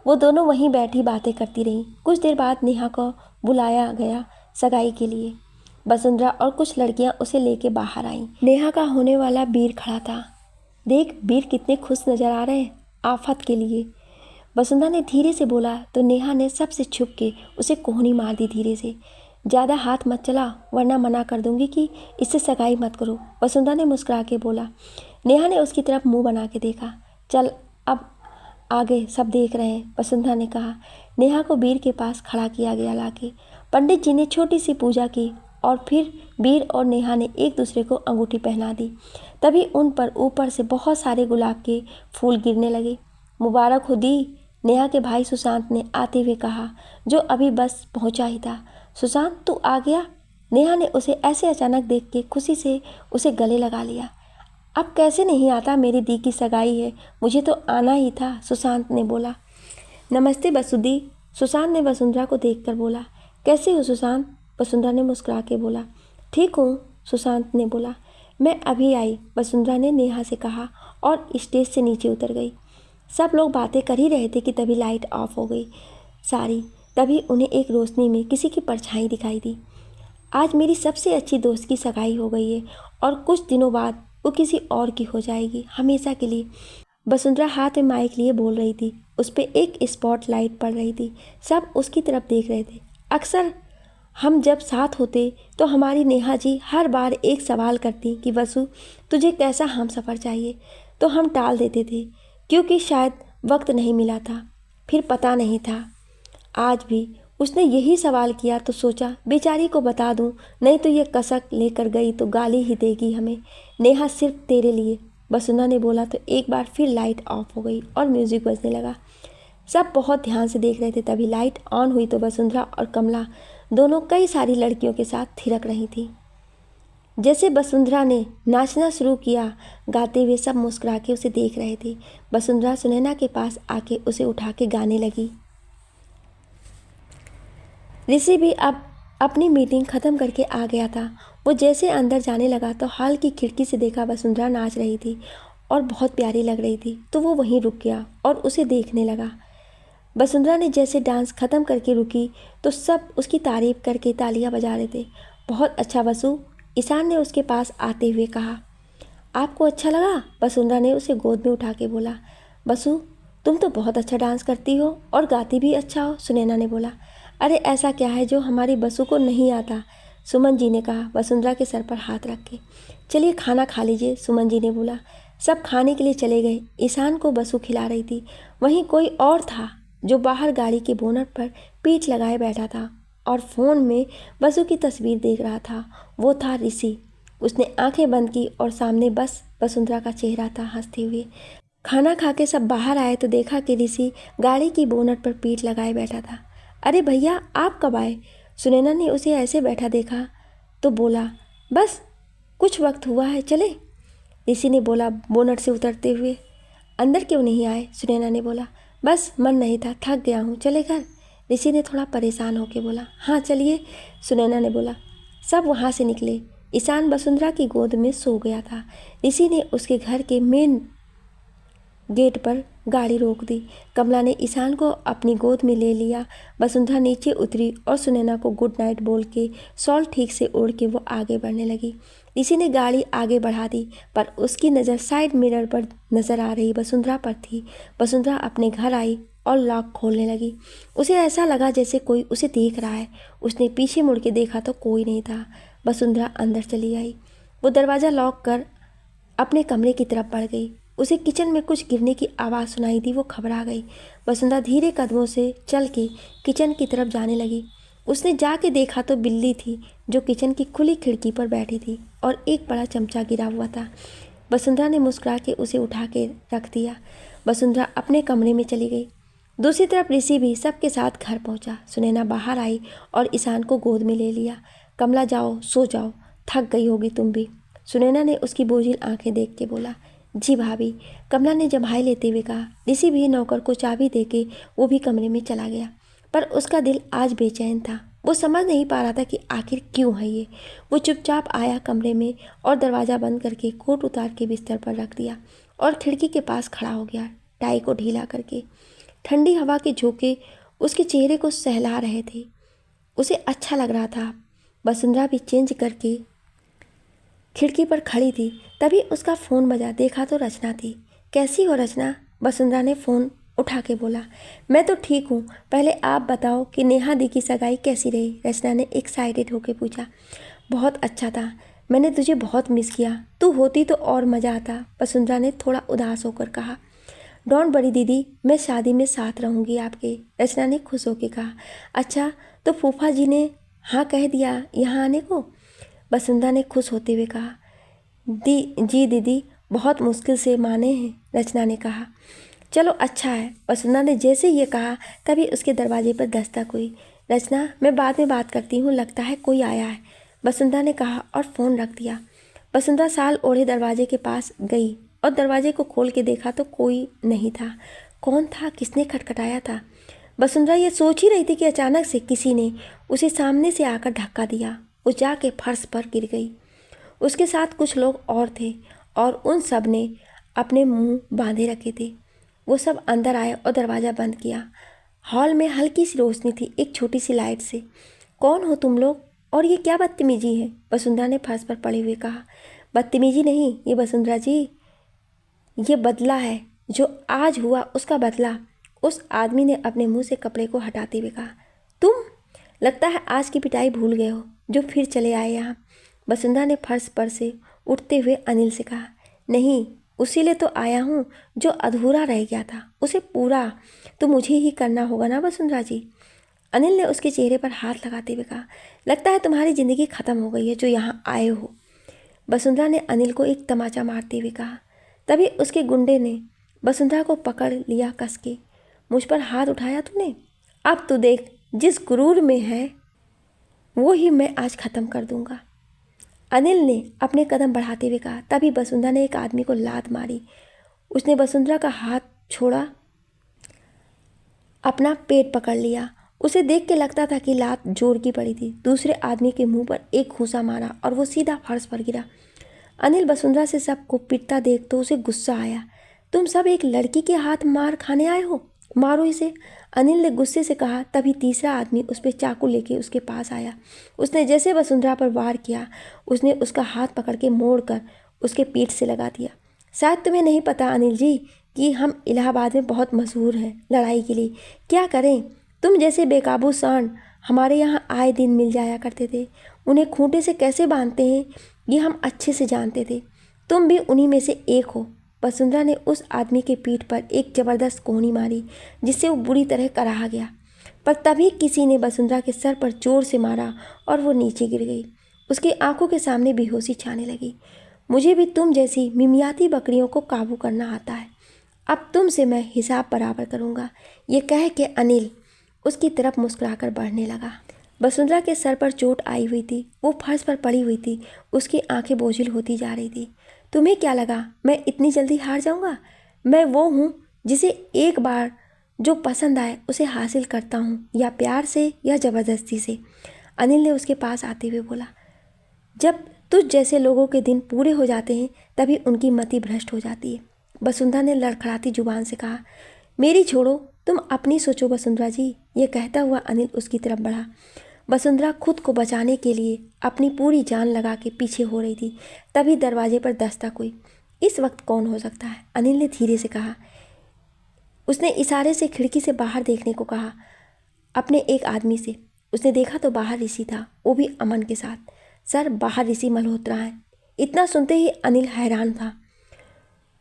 वो दोनों वहीं बैठी बातें करती रहीं। कुछ देर बाद नेहा को बुलाया गया सगाई के लिए। वसुंधरा और कुछ लड़कियां उसे लेके बाहर आईं। नेहा का होने वाला वीर खड़ा था। देख वीर कितने खुश नजर आ रहे हैं आफत के लिए, वसुंधरा ने धीरे से बोला तो नेहा ने सबसे छुप के उसे कोहनी मार दी धीरे से। ज़्यादा हाथ मत चला वरना मना कर दूंगी कि इससे सगाई मत करो, वसुंधरा ने मुस्कुरा के बोला। नेहा ने उसकी तरफ मुंह बना के देखा। चल अब आगे सब देख रहे हैं, वसुंधरा ने कहा। नेहा को वीर के पास खड़ा किया गया लाके। पंडित जी ने छोटी सी पूजा की और फिर वीर और नेहा ने एक दूसरे को अंगूठी पहना दी। तभी उन पर ऊपर से बहुत सारे गुलाब के फूल गिरने लगे। मुबारक हो दी, नेहा के भाई सुशांत ने आते हुए कहा, जो अभी बस पहुंचा ही था। सुशांत तू आ गया, नेहा ने उसे ऐसे अचानक देख के खुशी से उसे गले लगा लिया। अब कैसे नहीं आता, मेरी दी की सगाई है, मुझे तो आना ही था, सुशांत ने बोला। नमस्ते बसुदी, सुशांत ने वसुंधरा को देखकर बोला। कैसे हो सुशांत, वसुंधरा ने मुस्कुरा के बोला। ठीक हूँ, सुशांत ने बोला। मैं अभी आई, वसुंधरा ने नेहा से कहा और स्टेज से नीचे उतर गई। सब लोग बातें कर ही रहे थे कि तभी लाइट ऑफ हो गई सारी। तभी उन्हें एक रोशनी में किसी की परछाई दिखाई दी। आज मेरी सबसे अच्छी दोस्त की सगाई हो गई है और कुछ दिनों बाद वो किसी और की हो जाएगी, हमेशा के लिए। वसुंधरा हाथ में माइक लिए बोल रही थी। उस पर एक स्पॉट लाइट पड़ रही थी। सब उसकी तरफ देख रहे थे। अक्सर हम जब साथ होते तो हमारी नेहा जी हर बार एक सवाल करती कि वसु तुझे कैसा हमसफ़र चाहिए, तो हम टाल देते थे क्योंकि शायद वक्त नहीं मिला था, फिर पता नहीं था। आज भी उसने यही सवाल किया तो सोचा बेचारी को बता दूं, नहीं तो ये कसक लेकर गई तो गाली ही देगी हमें। नेहा सिर्फ तेरे लिए, वसुंधरा ने बोला तो एक बार फिर लाइट ऑफ हो गई और म्यूज़िक बजने लगा। सब बहुत ध्यान से देख रहे थे। तभी लाइट ऑन हुई तो वसुंधरा और कमला दोनों कई सारी लड़कियों के साथ थिरक रही थी। जैसे वसुंधरा ने नाचना शुरू किया, गाते हुए सब मुस्कुरा के उसे देख रहे थे। वसुंधरा सुनैना के पास आके उसे उठा के गाने लगी। ऋषि भी अब अपनी मीटिंग ख़त्म करके आ गया था। वो जैसे अंदर जाने लगा तो हॉल की खिड़की से देखा वसुंधरा नाच रही थी और बहुत प्यारी लग रही थी, तो वो वहीं रुक गया और उसे देखने लगा। वसुंधरा ने जैसे डांस ख़त्म करके रुकी तो सब उसकी तारीफ़ करके तालियां बजा रहे थे। बहुत अच्छा वसु, ईशान ने उसके पास आते हुए कहा। आपको अच्छा लगा, वसुंधरा ने उसे गोद में उठा के बोला। वसु तुम तो बहुत अच्छा डांस करती हो और गाती भी अच्छा हो, सुनैना ने बोला। अरे ऐसा क्या है जो हमारी बसु को नहीं आता, सुमन जी ने कहा वसुंधरा के सर पर हाथ रख के। चलिए खाना खा लीजिए, सुमन जी ने बोला। सब खाने के लिए चले गए। ईशान को बसु खिला रही थी। वहीं कोई और था जो बाहर गाड़ी के बोनट पर पीठ लगाए बैठा था और फ़ोन में बसु की तस्वीर देख रहा था। वो था ऋषि। उसने आंखें बंद की और सामने बस वसुंधरा का चेहरा था हंसते हुए। खाना खा के सब बाहर आए तो देखा कि ऋषि गाड़ी की बोनट पर पीठ लगाए बैठा था। अरे भैया आप कब आए? सुनैना ने उसे ऐसे बैठा देखा तो बोला, बस कुछ वक्त हुआ है, चले, ऋषि ने बोला बोनट से उतरते हुए। अंदर क्यों नहीं आए? सुनैना ने बोला। बस मन नहीं था, थक गया हूँ, चले घर, ऋषि ने थोड़ा परेशान होकर बोला। हाँ चलिए, सुनैना ने बोला। सब वहाँ से निकले। ईशान वसुंधरा की गोद में सो गया था। ऋषि ने उसके घर के मेन गेट पर गाड़ी रोक दी। कमला ने ईशान को अपनी गोद में ले लिया। वसुंधरा नीचे उतरी और सुनैना को गुड नाइट बोल के शॉल ठीक से ओढ़ के वो आगे बढ़ने लगी। ऋषि ने गाड़ी आगे बढ़ा दी पर उसकी नज़र साइड मिरर पर नज़र आ रही वसुंधरा पर थी। वसुंधरा अपने घर आई और लॉक खोलने लगी। उसे ऐसा लगा जैसे कोई उसे देख रहा है। उसने पीछे मुड़ के देखा तो कोई नहीं था। वसुंधरा अंदर चली आई। वो दरवाज़ा लॉक कर अपने कमरे की तरफ बढ़ गई। उसे किचन में कुछ गिरने की आवाज़ सुनाई दी। वो घबरा गई। वसुंधरा धीरे कदमों से चल के किचन की तरफ जाने लगी। उसने जाके देखा तो बिल्ली थी जो किचन की खुली खिड़की पर बैठी थी और एक बड़ा चमचा गिरा हुआ था। वसुंधरा ने मुस्कुरा के उसे उठा के रख दिया। वसुंधरा अपने कमरे में चली गई। दूसरी तरफ ऋषि भी सबके साथ घर पहुंचा। सुनैना बाहर आई और ईशान को गोद में ले लिया। कमला जाओ, सो जाओ, थक गई होगी तुम भी, सुनैना ने उसकी बोझिल आंखें देख के बोला। जी भाभी, कमला ने जम्हाई लेते हुए कहा। ऋषि भी नौकर को चाबी देके वो भी कमरे में चला गया पर उसका दिल आज बेचैन था। वो समझ नहीं पा रहा था कि आखिर क्यों है ये। वो चुपचाप आया कमरे में और दरवाज़ा बंद करके कोट उतार के बिस्तर पर रख दिया और खिड़की के पास खड़ा हो गया, टाई को ढीला करके। ठंडी हवा के झोंके उसके चेहरे को सहला रहे थे। उसे अच्छा लग रहा था। वसुंधरा भी चेंज करके खिड़की पर खड़ी थी। तभी उसका फ़ोन बजा। देखा तो रचना थी। कैसी हो रचना? वसुंधरा ने फ़ोन उठा के बोला। मैं तो ठीक हूँ, पहले आप बताओ कि नेहा दी की सगाई कैसी रही? रचना ने एक्साइटेड होकर पूछा। बहुत अच्छा था, मैंने तुझे बहुत मिस किया, तू होती तो और मज़ा आता, वसुंधरा ने थोड़ा उदास होकर कहा। डोंट वरी दीदी, मैं शादी में साथ रहूँगी आपके, रचना ने खुश होकर कहा। अच्छा तो फूफा जी ने हाँ कह दिया यहाँ आने को? वसुंधरा ने खुश होते हुए कहा। जी दीदी, बहुत मुश्किल से माने हैं, रचना ने कहा। चलो अच्छा है। वसुंधरा ने जैसे ये कहा तभी उसके दरवाजे पर दस्तक हुई। रचना, मैं बाद में बात करती हूँ, लगता है कोई आया है, वसुंधरा ने कहा और फ़ोन रख दिया। वसुंधरा साल ओढ़े दरवाजे के पास गई और दरवाजे को खोल के देखा तो कोई नहीं था। कौन था, किसने खटखटाया था? वसुंधरा ये सोच ही रही थी कि अचानक से किसी ने उसे सामने से आकर धक्का दिया। वो जाके फर्श पर गिर गई। उसके साथ कुछ लोग और थे और उन सब ने अपने मुंह बांधे रखे थे। वो सब अंदर आए और दरवाज़ा बंद किया। हॉल में हल्की सी रोशनी थी, एक छोटी सी लाइट से। कौन हो तुम लोग और ये क्या बदतमीजी है? वसुंधरा ने फर्श पर पड़े हुए कहा। बदतमीजी नहीं ये वसुंधरा जी, ये बदला है जो आज हुआ, उसका बदला। उस आदमी ने अपने मुंह से कपड़े को हटाते हुए कहा। तुम, लगता है आज की पिटाई भूल गए हो जो फिर चले आए यहाँ। वसुंधरा ने फर्श पर से उठते हुए अनिल से कहा। नहीं, उसी लिए तो आया हूँ जो अधूरा रह गया था, उसे पूरा तो मुझे ही करना होगा ना वसुंधरा जी। अनिल ने उसके चेहरे पर हाथ लगाते हुए कहा। लगता है तुम्हारी ज़िंदगी ख़त्म हो गई है जो यहाँ आए हो। वसुंधरा ने अनिल को एक तमाचा मारते हुए कहा। तभी उसके गुंडे ने वसुंधरा को पकड़ लिया कस के। मुझ पर हाथ उठाया तूने? अब तू देख, जिस गुरूर में है वो ही मैं आज ख़त्म कर दूंगा। अनिल ने अपने कदम बढ़ाते हुए कहा। तभी वसुंधरा ने एक आदमी को लात मारी। उसने वसुंधरा का हाथ छोड़ा, अपना पेट पकड़ लिया। उसे देख के लगता था कि लात जोर की पड़ी थी। दूसरे आदमी के मुंह पर एक घूंसा मारा और वो सीधा फर्श पर गिरा। अनिल वसुंधरा से सबको पिटता देख तो उसे गुस्सा आया। तुम सब एक लड़की के हाथ मार खाने आए हो, मारो इसे, अनिल ने गुस्से से कहा। तभी तीसरा आदमी उस पर चाकू लेके उसके पास आया। उसने जैसे वसुंधरा पर वार किया, उसने उसका हाथ पकड़ के मोड़ कर उसके पीठ से लगा दिया। शायद तुम्हें नहीं पता अनिल जी कि हम इलाहाबाद में बहुत मशहूर हैं लड़ाई के लिए। क्या करें, तुम जैसे बेकाबू सांड हमारे यहाँ आए दिन मिल जाया करते थे। उन्हें खूंटे से कैसे बांधते हैं ये हम अच्छे से जानते थे। तुम भी उन्हीं में से एक हो। वसुंधरा ने उस आदमी के पीठ पर एक ज़बरदस्त कोहनी मारी जिससे वो बुरी तरह कराहा गया। पर तभी किसी ने वसुंधरा के सर पर जोर से मारा और वो नीचे गिर गई। उसकी आंखों के सामने बेहोशी छाने लगी। मुझे भी तुम जैसी मिमियाती बकरियों को काबू करना आता है। अब तुमसे मैं हिसाब बराबर करूँगा। ये कह के अनिल उसकी तरफ मुस्कुराकर बढ़ने लगा। वसुंधरा के सर पर चोट आई हुई थी, वो फर्श पर पड़ी हुई थी, उसकी आंखें बोझिल होती जा रही थी। तुम्हें क्या लगा मैं इतनी जल्दी हार जाऊंगा? मैं वो हूँ जिसे एक बार जो पसंद आए उसे हासिल करता हूँ, या प्यार से या ज़बरदस्ती से। अनिल ने उसके पास आते हुए बोला। जब तुझ जैसे लोगों के दिन पूरे हो जाते हैं तभी उनकी मति भ्रष्ट हो जाती है। वसुंधरा ने लड़खड़ाती जुबान से कहा। मेरी छोड़ो, तुम अपनी सोचो वसुंधरा जी। ये कहता हुआ अनिल उसकी तरफ बढ़ा। वसुंधरा खुद को बचाने के लिए अपनी पूरी जान लगा के पीछे हो रही थी। तभी दरवाजे पर दस्तक हुई। इस वक्त कौन हो सकता है? अनिल ने धीरे से कहा। उसने इशारे से खिड़की से बाहर देखने को कहा अपने एक आदमी से। उसने देखा तो बाहर ऋषि था, वो भी अमन के साथ। सर, बाहर ऋषि मल्होत्रा है। इतना सुनते ही अनिल हैरान था।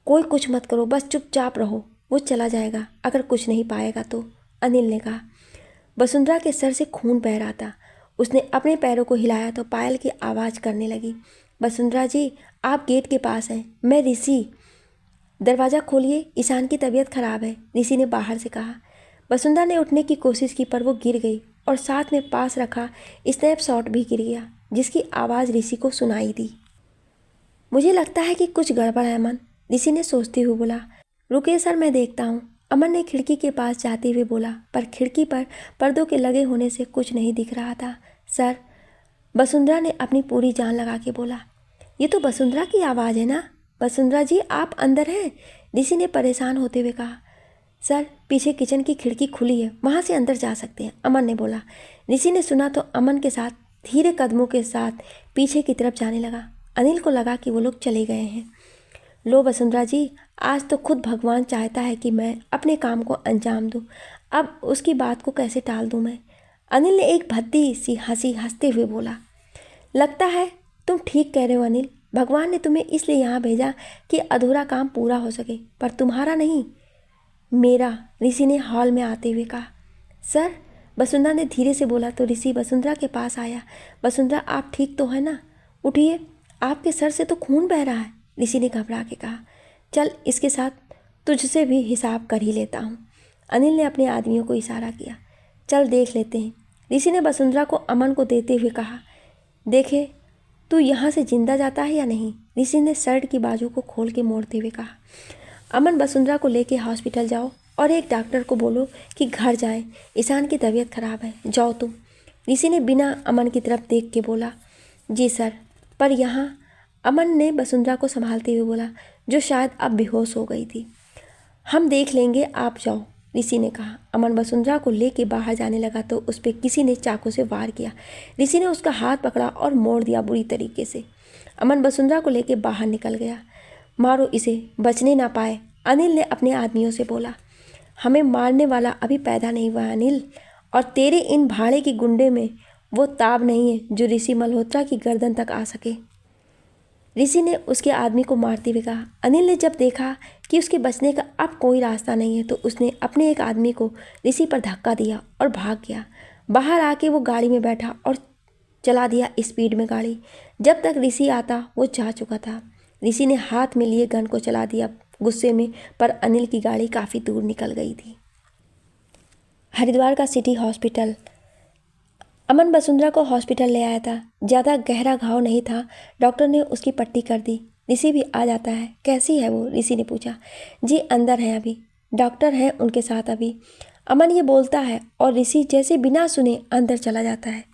कोई कुछ मत करो, बस चुपचाप रहो, वो चला जाएगा अगर कुछ नहीं पाएगा तो, अनिल ने कहा। वसुंधरा के सर से खून बह रहा था। उसने अपने पैरों को हिलाया तो पायल की आवाज़ करने लगी। वसुंधरा जी, आप गेट के पास हैं, मैं ऋषि। दरवाज़ा खोलिए, ईशान की तबीयत खराब है, ऋषि ने बाहर से कहा। वसुंधरा ने उठने की कोशिश की पर वो गिर गई और साथ में पास रखा स्नैपशॉट भी गिर गया जिसकी आवाज़ ऋषि को सुनाई दी। मुझे लगता है कि कुछ गड़बड़ है अमन, ऋषि ने सोचते हुए बोला। रुकिए सर, मैं देखता हूँ, अमन ने खिड़की के पास जाते हुए बोला। पर खिड़की पर पर्दों के लगे होने से कुछ नहीं दिख रहा था। सर, वसुंधरा ने अपनी पूरी जान लगा के बोला। ये तो वसुंधरा की आवाज़ है ना? वसुंधरा जी, आप अंदर हैं? ऋषि ने परेशान होते हुए कहा। सर, पीछे किचन की खिड़की खुली है, वहाँ से अंदर जा सकते हैं, अमन ने बोला। ऋषि ने सुना तो अमन के साथ धीरे कदमों के साथ पीछे की तरफ जाने लगा। अनिल को लगा कि वो लोग चले गए हैं। लो वसुंधरा जी, आज तो खुद भगवान चाहता है कि मैं अपने काम को अंजाम दूं। अब उसकी बात को कैसे टाल दूं मैं? अनिल ने एक भद्दी सी हंसी हंसते हुए बोला। लगता है तुम ठीक कह रहे हो अनिल। भगवान ने तुम्हें इसलिए यहाँ भेजा कि अधूरा काम पूरा हो सके, पर तुम्हारा नहीं, मेरा, ऋषि ने हॉल में आते हुए कहा। सर, वसुंधरा ने धीरे से बोला तो ऋषि वसुंधरा के पास आया। वसुंधरा, आप ठीक तो है ना? उठिए, आपके सर से तो खून बह रहा है, ऋषि ने घबरा के कहा। चल, इसके साथ तुझसे भी हिसाब कर ही लेता हूँ। अनिल ने अपने आदमियों को इशारा किया। चल देख लेते हैं, ऋषि ने वसुंधरा को अमन को देते हुए कहा। देखे तू यहाँ से जिंदा जाता है या नहीं, ऋषि ने शर्ट की बाजू को खोल के मोड़ते हुए कहा। अमन, वसुंधरा को लेके हॉस्पिटल जाओ और एक डॉक्टर को बोलो कि घर जाए, ईशान की तबीयत खराब है, जाओ तुम, ऋषि ने बिना अमन की तरफ देख के बोला। जी सर, पर यहाँ, अमन ने वसुंधरा को संभालते हुए बोला, जो शायद अब बेहोश हो गई थी। हम देख लेंगे, आप जाओ, ऋषि ने कहा। अमन वसुंधरा को लेके बाहर जाने लगा तो उस पर किसी ने चाकू से वार किया। ऋषि ने उसका हाथ पकड़ा और मोड़ दिया बुरी तरीके से। अमन वसुंधरा को लेके बाहर निकल गया। मारो इसे, बचने ना पाए, अनिल ने अपने आदमियों से बोला। हमें मारने वाला अभी पैदा नहीं हुआ अनिल, और तेरे इन भाड़े की गुंडे में वो ताब नहीं है जो ऋषि मल्होत्रा की गर्दन तक आ सके, ऋषि ने उसके आदमी को मारते हुए कहा। अनिल ने जब देखा कि उसके बचने का अब कोई रास्ता नहीं है तो उसने अपने एक आदमी को ऋषि पर धक्का दिया और भाग गया। बाहर आके वो गाड़ी में बैठा और चला दिया स्पीड में गाड़ी। जब तक ऋषि आता वो जा चुका था। ऋषि ने हाथ में लिए गन को चला दिया गुस्से में, पर अनिल की गाड़ी काफ़ी दूर निकल गई थी। हरिद्वार का सिटी हॉस्पिटल। अमन वसुंधरा को हॉस्पिटल ले आया था। ज़्यादा गहरा घाव नहीं था। डॉक्टर ने उसकी पट्टी कर दी। ऋषि भी आ जाता है। कैसी है वो, ऋषि ने पूछा। जी अंदर है अभी, डॉक्टर है उनके साथ अभी, अमन ये बोलता है और ऋषि जैसे बिना सुने अंदर चला जाता है।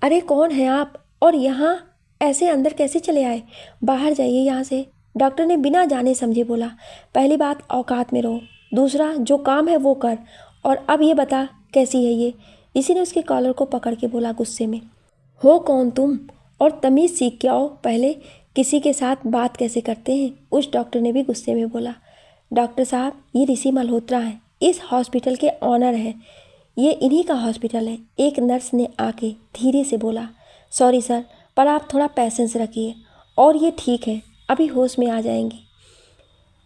अरे कौन है आप, और यहाँ ऐसे अंदर कैसे चले आए, बाहर जाइए यहाँ से, डॉक्टर ने बिना जाने समझे बोला। पहली बात औकात में रहो, दूसरा जो काम है वो कर, और अब ये बता कैसी है ये, ऋषि ने उसके कॉलर को पकड़ के बोला गुस्से में। हो कौन तुम, और तमीज़ सीख के आओ पहले, किसी के साथ बात कैसे करते हैं, उस डॉक्टर ने भी गुस्से में बोला। डॉक्टर साहब, ये ऋषि मल्होत्रा हैं, इस हॉस्पिटल के ऑनर हैं, ये इन्हीं का हॉस्पिटल है, एक नर्स ने आके धीरे से बोला। सॉरी सर, पर आप थोड़ा पैसेंस रखिए, और ये ठीक है, अभी होश में आ जाएंगी,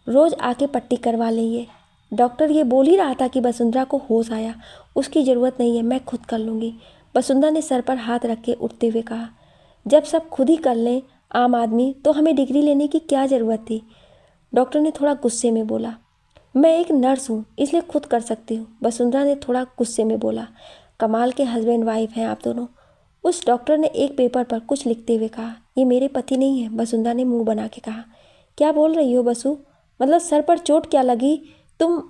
रोज़ आके पट्टी करवा लेंगे। डॉक्टर ये बोल ही रहा था कि वसुंधरा को होश आया, उसकी ज़रूरत नहीं है, मैं खुद कर लूँगी, वसुंधरा ने सर पर हाथ रख के उठते हुए कहा। जब सब खुद ही कर लें आम आदमी, तो हमें डिग्री लेने की क्या ज़रूरत थी, डॉक्टर ने थोड़ा गुस्से में बोला। मैं एक नर्स हूँ इसलिए खुद कर सकती हूँ, वसुंधरा ने थोड़ा गुस्से में बोला। कमाल के हस्बैंड वाइफ हैं आप दोनों, उस डॉक्टर ने एक पेपर पर कुछ लिखते हुए कहा। ये मेरे पति नहीं है, वसुंधरा ने मुंह बना के कहा। क्या बोल रही हो बसु, मतलब सर पर चोट क्या लगी, तुम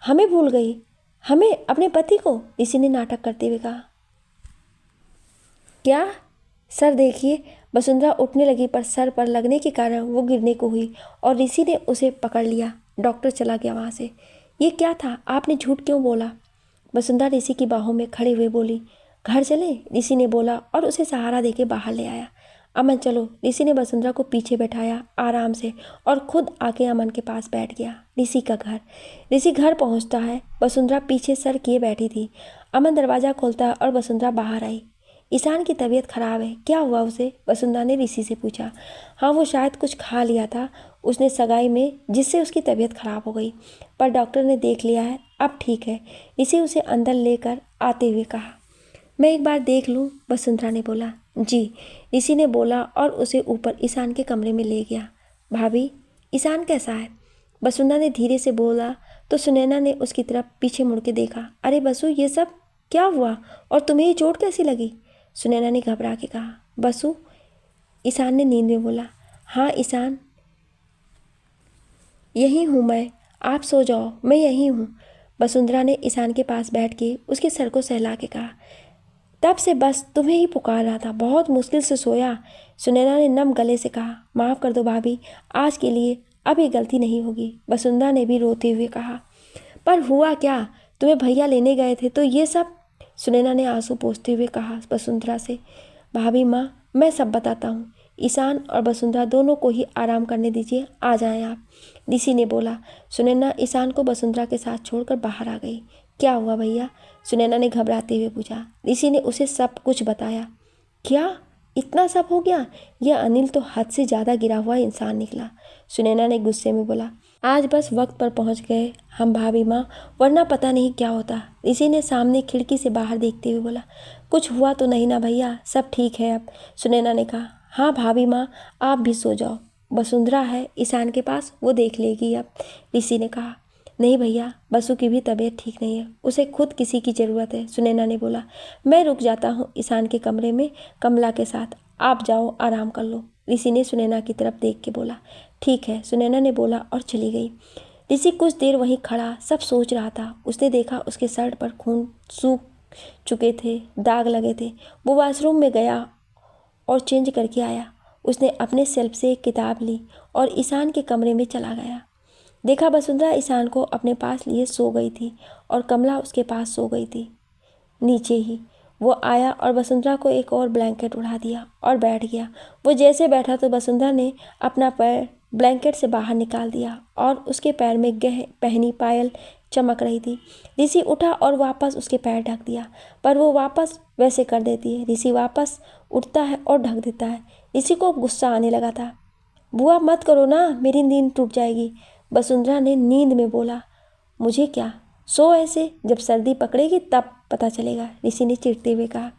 हमें भूल गई, हमें, अपने पति को, ऋषि ने नाटक करते हुए कहा। क्या सर देखिए, वसुंधरा उठने लगी पर सर पर लगने के कारण वो गिरने को हुई और ऋषि ने उसे पकड़ लिया। डॉक्टर चला गया वहाँ से। ये क्या था, आपने झूठ क्यों बोला, वसुंधरा ऋषि की बाहों में खड़े हुए बोली। घर चले, ऋषि ने बोला और उसे सहारा देके बाहर ले आया। अमन चलो, ऋषि ने वसुंधरा को पीछे बैठाया आराम से और खुद आके अमन के पास बैठ गया। ऋषि का घर। ऋषि घर पहुंचता है, वसुंधरा पीछे सर किए बैठी थी। अमन दरवाज़ा खोलता है और वसुंधरा बाहर आई। ईशान की तबीयत खराब है, क्या हुआ उसे, वसुंधरा ने ऋषि से पूछा। हाँ, वो शायद कुछ खा लिया था उसने सगाई में, जिससे उसकी तबीयत खराब हो गई, पर डॉक्टर ने देख लिया है, अब ठीक है, ऋषि उसे अंदर लेकर आते हुए कहा। मैं एक बार देख लूँ, वसुंधरा ने बोला। जी, ऋषि ने बोला और उसे ऊपर ईशान के कमरे में ले गया। भाभी, ईशान कैसा है, वसुंधरा ने धीरे से बोला तो सुनैना ने उसकी तरफ पीछे मुड़ के देखा। अरे बसु, ये सब क्या हुआ और तुम्हें ये चोट कैसी लगी, सुनैना ने घबरा के कहा। बसु, ईशान ने नींद में बोला। हाँ ईशान, यही हूँ मैं, आप सो जाओ, मैं यही हूँ, वसुंधरा ने ईशान के पास बैठ के उसके सर को सहला के कहा। तब से बस तुम्हें ही पुकार रहा था, बहुत मुश्किल से सोया, सुनैना ने नम गले से कहा। माफ़ कर दो भाभी, आज के लिए अब ये गलती नहीं होगी, वसुंधरा ने भी रोते हुए कहा। पर हुआ क्या, तुम्हें भैया लेने गए थे तो ये सब, सुनैना ने आंसू पोंछते हुए कहा वसुंधरा से। भाभी माँ, मैं सब बताता हूँ, ईशान और वसुंधरा दोनों को ही आराम करने दीजिए, आ जाएं आप, ऋषि ने बोला। सुनैना ईशान को वसुंधरा के साथ छोड़कर बाहर आ गई। क्या हुआ भैया, सुनैना ने घबराते हुए पूछा। ऋषि ने उसे सब कुछ बताया। क्या इतना सब हो गया, यह अनिल तो हद से ज़्यादा गिरा हुआ इंसान निकला, सुनैना ने गुस्से में बोला। आज बस वक्त पर पहुंच गए हम भाभी माँ, वरना पता नहीं क्या होता, ऋषि ने सामने खिड़की से बाहर देखते हुए बोला। कुछ हुआ तो नहीं ना भैया, सब ठीक है अब, सुनैना ने कहा। हाँ भाभी माँ, आप भी सो जाओ, वसुंधरा है ईशान के पास, वो देख लेगी अब, ऋषि ने कहा। नहीं भैया, बसु की भी तबीयत ठीक नहीं है, उसे खुद किसी की ज़रूरत है, सुनैना ने बोला। मैं रुक जाता हूँ ईशान के कमरे में कमला के साथ, आप जाओ आराम कर लो, ऋषि ने सुनैना की तरफ देख के बोला। ठीक है, सुनैना ने बोला और चली गई। ऋषि कुछ देर वहीं खड़ा सब सोच रहा था। उसने देखा उसके शर्ट पर खून सूख चुके थे, दाग लगे थे। वो वॉशरूम में गया और चेंज करके आया। उसने अपने सेल्फ से एक किताब ली और ईशान के कमरे में चला गया। देखा वसुंधरा ईशान को अपने पास लिए सो गई थी और कमला उसके पास सो गई थी नीचे ही। वो आया और वसुंधरा को एक और ब्लैंकेट उड़ा दिया और बैठ गया। वो जैसे बैठा तो वसुंधरा ने अपना पैर ब्लैंकेट से बाहर निकाल दिया और उसके पैर में पहनी पायल चमक रही थी। ऋषि उठा और वापस उसके पैर ढक दिया, पर वो वापस वैसे कर देती है। ऋषि वापस उठता है और ढक देता है। ऋषि को गुस्सा आने लगा था। बुआ मत करो ना, मेरी नींद टूट जाएगी, वसुंधरा ने नींद में बोला। मुझे क्या, सो ऐसे, जब सर्दी पकड़ेगी तब पता चलेगा, ऋषि ने चिढ़ते हुए कहा।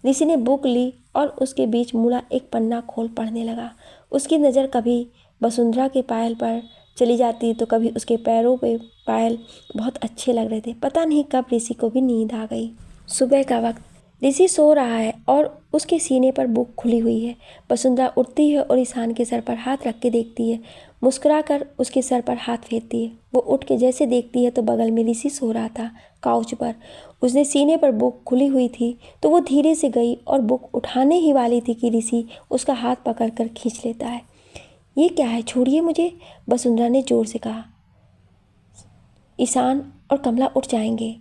ऋषि ने बुक ली और उसके बीच मुड़ा एक पन्ना खोल पढ़ने लगा। उसकी नज़र कभी वसुंधरा के पायल पर चली जाती तो कभी उसके पैरों पे पायल बहुत अच्छे लग रहे थे। पता नहीं कब ऋषि को भी नींद आ गई। सुबह का वक्त, ऋषि सो रहा है और उसके सीने पर बुक खुली हुई है। वसुंधरा उठती है और ईशान के सर पर हाथ रख के देखती है, मुस्कुराकर उसके सर पर हाथ फेरती है। वो उठ के जैसे देखती है तो बगल में ऋषि सो रहा था काउच पर। उसने सीने पर बुक खुली हुई थी तो वो धीरे से गई और बुक उठाने ही वाली थी कि ऋषि उसका हाथ पकड़कर खींच लेता है। ये क्या है, छोड़िए मुझे, वसुंधरा ने जोर से कहा। ईशान और कमला उठ जाएंगे,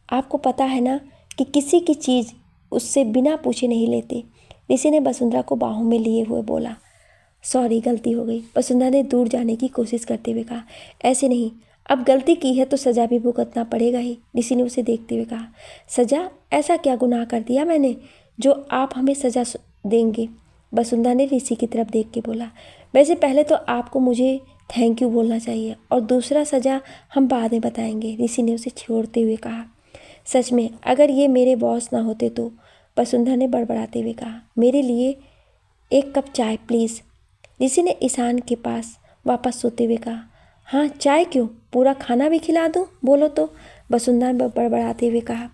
आपको पता है ना कि किसी की चीज़ उससे बिना पूछे नहीं लेते, ऋषि ने वसुंधरा को बाहों में लिए हुए बोला। सॉरी, गलती हो गई, वसुंधरा ने दूर जाने की कोशिश करते हुए कहा। ऐसे नहीं, अब गलती की है तो सज़ा भी भुगतना पड़ेगा ही, ऋषि ने उसे देखते हुए कहा। सज़ा? ऐसा क्या गुनाह कर दिया मैंने जो आप हमें सज़ा देंगे, वसुंधरा ने ऋषि की तरफ देख के बोला। वैसे पहले तो आपको मुझे थैंक यू बोलना चाहिए और दूसरा सज़ा हम बाद में बताएंगे, ऋषि ने उसे छोड़ते हुए कहा। सच में अगर ये मेरे बॉस ना होते तो, वसुंधरा ने बड़बड़ाते हुए कहा। मेरे लिए एक कप चाय प्लीज़, ऋषि ने ईशान के पास वापस सोते हुए कहा। हाँ चाय क्यों, पूरा खाना भी खिला दूँ बोलो तो, वसुंधरा ने बड़बड़ाते हुए कहा।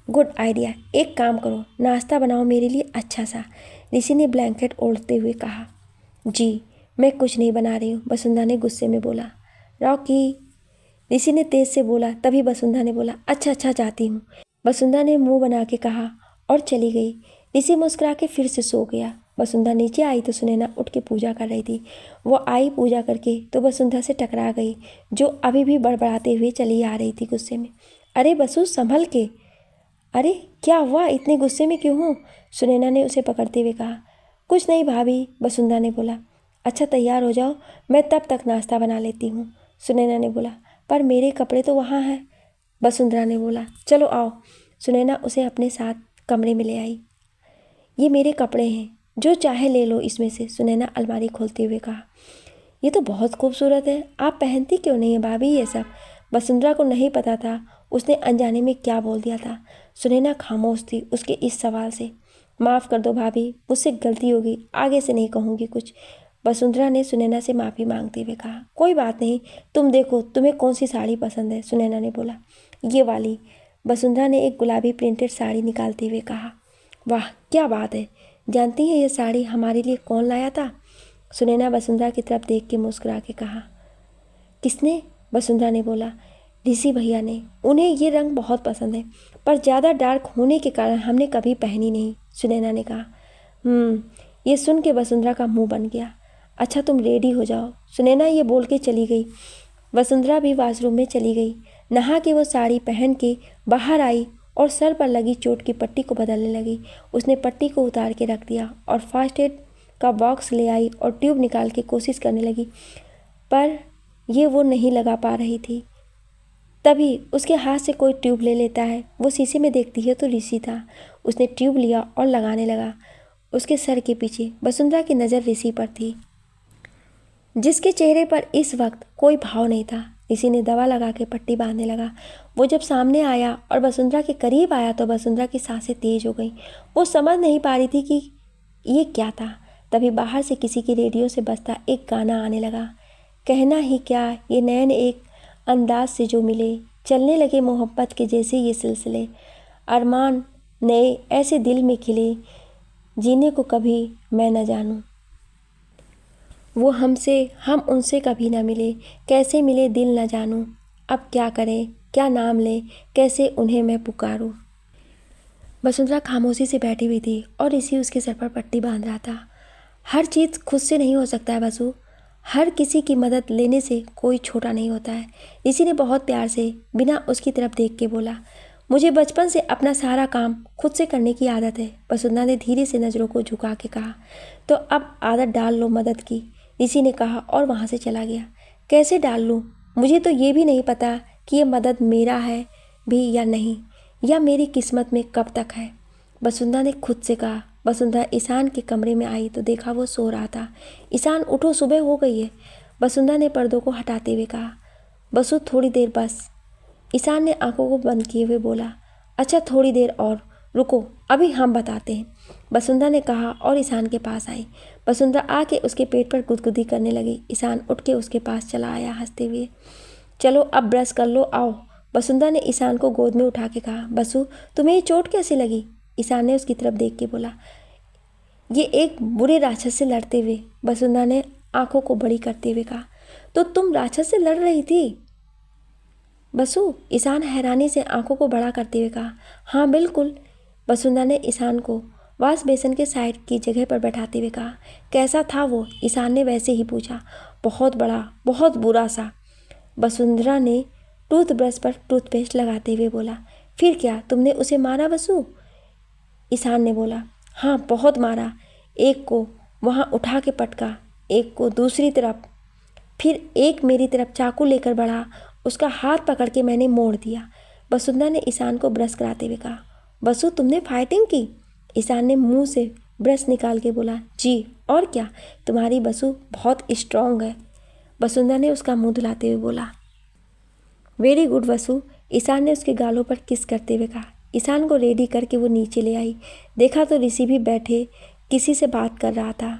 गुड आइडिया, एक काम करो, नाश्ता बनाओ मेरे लिए अच्छा सा, ऋषि ने ब्लैंकेट ओढ़ते हुए कहा। जी मैं कुछ नहीं बना रही हूँ, वसुंधरा ने गुस्से में बोला। रॉकी, ऋषि ने तेज से बोला। तभी वसुंधरा ने बोला, अच्छा जाती हूँ, वसुंधरा ने मुंह बना के कहा और चली गई। ऋषि मुस्कुरा के फिर से सो गया। वसुंधरा नीचे आई तो सुनैना उठ के पूजा कर रही थी। वो आई पूजा करके तो वसुंधरा से टकरा गई, जो अभी भी बड़बड़ाते हुए चली आ रही थी गुस्से में। अरे वसु, संभल के, अरे क्या हुआ, इतने गुस्से में क्यों हो, सुनैना ने उसे पकड़ते हुए कहा। कुछ नहीं भाभी, वसुंधरा ने बोला। अच्छा तैयार हो जाओ, मैं तब तक नाश्ता बना लेती हूँ, सुनैना ने बोला। पर मेरे कपड़े तो वहाँ हैं, वसुंधरा ने बोला। चलो आओ, सुनैना उसे अपने साथ कमरे में ले आई। ये मेरे कपड़े हैं, जो चाहे ले लो इसमें से, सुनैना अलमारी खोलते हुए कहा। ये तो बहुत खूबसूरत है, आप पहनती क्यों नहीं है भाभी ये सब, वसुंधरा को नहीं पता था उसने अनजाने में क्या बोल दिया था। सुनैना खामोश थी उसके इस सवाल से। माफ़ कर दो भाभी, मुझसे गलती होगी, आगे से नहीं कहूँगी कुछ, वसुंधरा ने सुनैना से माफ़ी मांगते हुए कहा। कोई बात नहीं, तुम देखो तुम्हें कौन सी साड़ी पसंद है, सुनैना ने बोला। ये वाली, वसुंधरा ने एक गुलाबी प्रिंटेड साड़ी निकालते हुए कहा। वाह क्या बात है, जानती हैं ये साड़ी हमारे लिए कौन लाया था, सुनैना वसुंधरा की तरफ देख के मुस्कुरा के कहा। किसने, वसुंधरा ने बोला। ऋषि भैया ने, उन्हें ये रंग बहुत पसंद है, पर ज़्यादा डार्क होने के कारण हमने कभी पहनी नहीं, सुनैना ने कहा। ये सुन के वसुंधरा का मुंह बन गया। अच्छा तुम रेडी हो जाओ, सुनैना ये बोल के चली गई। वसुंधरा भी वॉशरूम में चली गई। नहा के वो साड़ी पहन के बाहर आई और सर पर लगी चोट की पट्टी को बदलने लगी। उसने पट्टी को उतार के रख दिया और फर्स्ट एड का बॉक्स ले आई और ट्यूब निकाल के कोशिश करने लगी, पर ये वो नहीं लगा पा रही थी। तभी उसके हाथ से कोई ट्यूब ले लेता है। वो शीशे में देखती है तो ऋषि था। उसने ट्यूब लिया और लगाने लगा। उसके सर के पीछे वसुंधरा की नज़र ऋषि पर थी, जिसके चेहरे पर इस वक्त कोई भाव नहीं था। ऋषि ने दवा लगा के पट्टी बांधने लगा। वो जब सामने आया और वसुंधरा के करीब आया तो वसुंधरा की सांसें तेज हो गईं। वो समझ नहीं पा रही थी कि ये क्या था। तभी बाहर से किसी की रेडियो से बजता एक गाना आने लगा। कहना ही क्या, ये नैन एक अंदाज से जो मिले, चलने लगे मोहब्बत के जैसे ये सिलसिले, अरमान नए ऐसे दिल में खिले, जीने को कभी मैं न जानूं। वो हमसे हम उनसे कभी ना मिले, कैसे मिले दिल न जानूं। अब क्या करें, क्या नाम लें, कैसे उन्हें मैं पुकारूं। वसुंधरा खामोशी से बैठी हुई थी और ऋषि उसके सर पर पट्टी बांध रहा था। हर चीज़ खुद से नहीं हो सकता है वसु, हर किसी की मदद लेने से कोई छोटा नहीं होता है। ऋषि ने बहुत प्यार से बिना उसकी तरफ देख के बोला, मुझे बचपन से अपना सारा काम खुद से करने की आदत है। वसुंधरा ने धीरे से नज़रों को झुका के कहा, तो अब आदत डाल लो मदद की, ऋषि ने कहा और वहाँ से चला गया। कैसे डाल लूँ, मुझे तो ये भी नहीं पता कि ये मदद मेरा है भी या नहीं, या मेरी किस्मत में कब तक है, वसुंधरा ने खुद से कहा। वसुंधरा ईशान के कमरे में आई तो देखा वो सो रहा था। ईशान उठो, सुबह हो गई है, वसुंधरा ने पर्दों को हटाते हुए कहा। बसु थोड़ी देर बस, ईशान ने आंखों को बंद किए हुए बोला। अच्छा थोड़ी देर और रुको, अभी हम बताते हैं, वसुंधरा ने कहा और ईशान के पास आई। वसुंधरा आके उसके पेट पर गुदगुदी करने लगी। ईशान उठ के उसके पास चला आया हंसते हुए। चलो अब ब्रश कर लो, आओ, वसुंधरा ने ईशान को गोद में उठा के कहा। बसु तुम्हें ये चोट कैसे लगी, ईशान ने उसकी तरफ देख के बोला। ये एक बुरे राक्षस से लड़ते हुए, वसुंधरा ने आंखों को बड़ी करते हुए कहा। तो तुम राक्षस से लड़ रही थी बसु, ईशान हैरानी से आंखों को बड़ा करते हुए कहा। हाँ बिल्कुल, वसुंधरा ने ईशान को वाश बेसन के साइड की जगह पर बैठाते हुए कहा। कैसा था वो, ईशान ने वैसे ही पूछा। बहुत बड़ा, बहुत बुरा सा, वसुंधरा ने टूथब्रश पर टूथपेस्ट लगाते हुए बोला। फिर क्या, तुमने उसे मारा बसु, ईशान ने बोला। हाँ बहुत मारा, एक को वहाँ उठा के पटका, एक को दूसरी तरफ, फिर एक मेरी तरफ चाकू लेकर बढ़ा, उसका हाथ पकड़ के मैंने मोड़ दिया, वसुंधरा ने ईशान को ब्रश कराते हुए कहा। बसु तुमने फाइटिंग की, ईशान ने मुंह से ब्रश निकाल के बोला। जी और क्या, तुम्हारी बसु बहुत स्ट्रांग है, वसुंधरा ने उसका मुंह धुलाते हुए बोला। वेरी गुड वसु, ईशान ने उसके गालों पर किस करते हुए कहा। ईशान को रेडी करके वो नीचे ले आई। देखा तो ऋषि भी बैठे किसी से बात कर रहा था।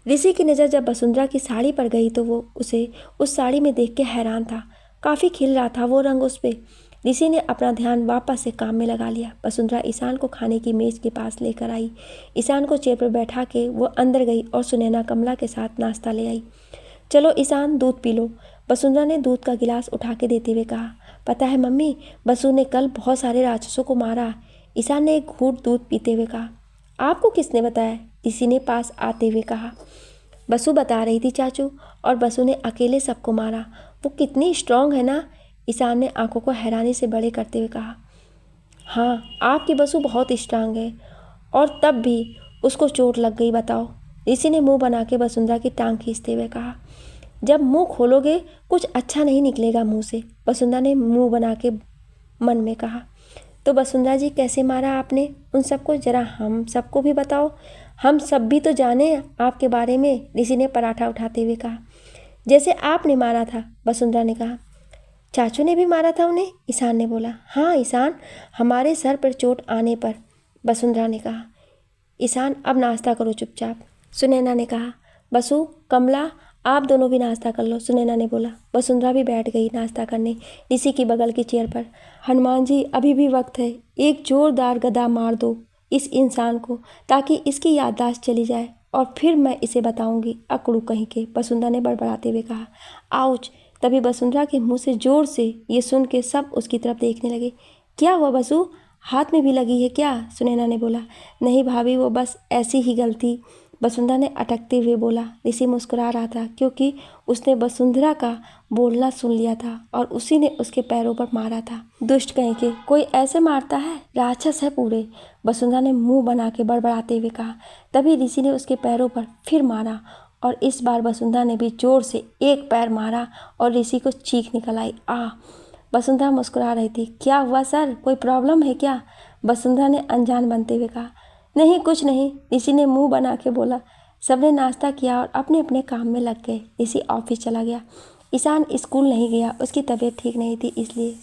ऋषि की नज़र जब वसुंधरा की साड़ी पर गई तो वो उसे उस साड़ी में देख के हैरान था। काफ़ी खिल रहा था वो रंग उस पर। ऋषि ने अपना ध्यान वापस से काम में लगा लिया। वसुंधरा ईशान को खाने की मेज़ के पास लेकर आई। ईशान को चेयर पर बैठा के वो अंदर गई और सुनैना कमला के साथ नाश्ता ले आई। चलो ईशान दूध पी लो, वसुंधरा ने दूध का गिलास उठा के देते हुए कहा। पता है मम्मी, बसु ने कल बहुत सारे राक्षसों को मारा, ईशान ने एक घूंट दूध पीते हुए कहा। आपको किसने बताया, ऋषि ने पास आते हुए कहा। बसु बता रही थी चाचू, और बसु ने अकेले सबको मारा, वो कितनी स्ट्रांग है ना, ईशान ने आंखों को हैरानी से बड़े करते हुए कहा। हाँ आपकी बसु बहुत स्ट्रांग है, और तब भी उसको चोट लग गई बताओ, ऋषि ने मुंह बना के वसुंधरा की टांग खींचते हुए कहा। जब मुंह खोलोगे कुछ अच्छा नहीं निकलेगा मुंह से, वसुंधरा ने मुंह बना के मन में कहा। तो वसुंधरा जी कैसे मारा आपने उन सबको, जरा हम सबको भी बताओ, हम सब भी तो जाने आपके बारे में, ऋषि ने पराठा उठाते हुए कहा। जैसे आपने मारा था, वसुंधरा ने कहा। चाचू ने भी मारा था उन्हें, ईशान ने बोला। हाँ ईशान, हमारे सर पर चोट आने पर, वसुंधरा ने कहा। ईशान अब नाश्ता करो चुपचाप, सुनैना ने कहा। बसु कमला आप दोनों भी नाश्ता कर लो, सुनैना ने बोला। वसुंधरा भी बैठ गई नाश्ता करने ऋषि की बगल की चेयर पर। हनुमान जी अभी भी वक्त है, एक जोरदार गदा मार दो इस इंसान को, ताकि इसकी याददाश्त चली जाए, और फिर मैं इसे बताऊंगी अकड़ू कहीं के, वसुंधरा ने बड़बड़ाते हुए कहा। आउच, तभी वसुंधरा के मुंह से जोर से ये सुन के सब उसकी तरफ देखने लगे। क्या हुआ बसु, हाथ में भी लगी है क्या, सुनैना ने बोला। नहीं भाभी, वो बस ऐसी ही गलती, वसुंधरा ने अटकते हुए बोला। ऋषि मुस्कुरा रहा था क्योंकि उसने वसुंधरा का बोलना सुन लिया था और उसी ने उसके पैरों पर मारा था। दुष्ट कहीं के, कोई ऐसे मारता है, राक्षस है पूरे, वसुंधरा ने मुंह बना के बड़बड़ाते हुए कहा। तभी ऋषि ने उसके पैरों पर फिर मारा, और इस बार वसुंधरा ने भी जोर से एक पैर मारा और ऋषि को चीख निकल आई। वसुंधरा मुस्कुरा रही थी। क्या हुआ सर, कोई प्रॉब्लम है क्या, वसुंधरा ने अनजान बनते हुए कहा। नहीं कुछ नहीं, ऋषि ने मुंह बना के बोला। सबने नाश्ता किया और अपने अपने काम में लग गए। ऋषि ऑफिस चला गया। ईशान स्कूल नहीं गया, उसकी तबीयत ठीक नहीं थी, इसलिए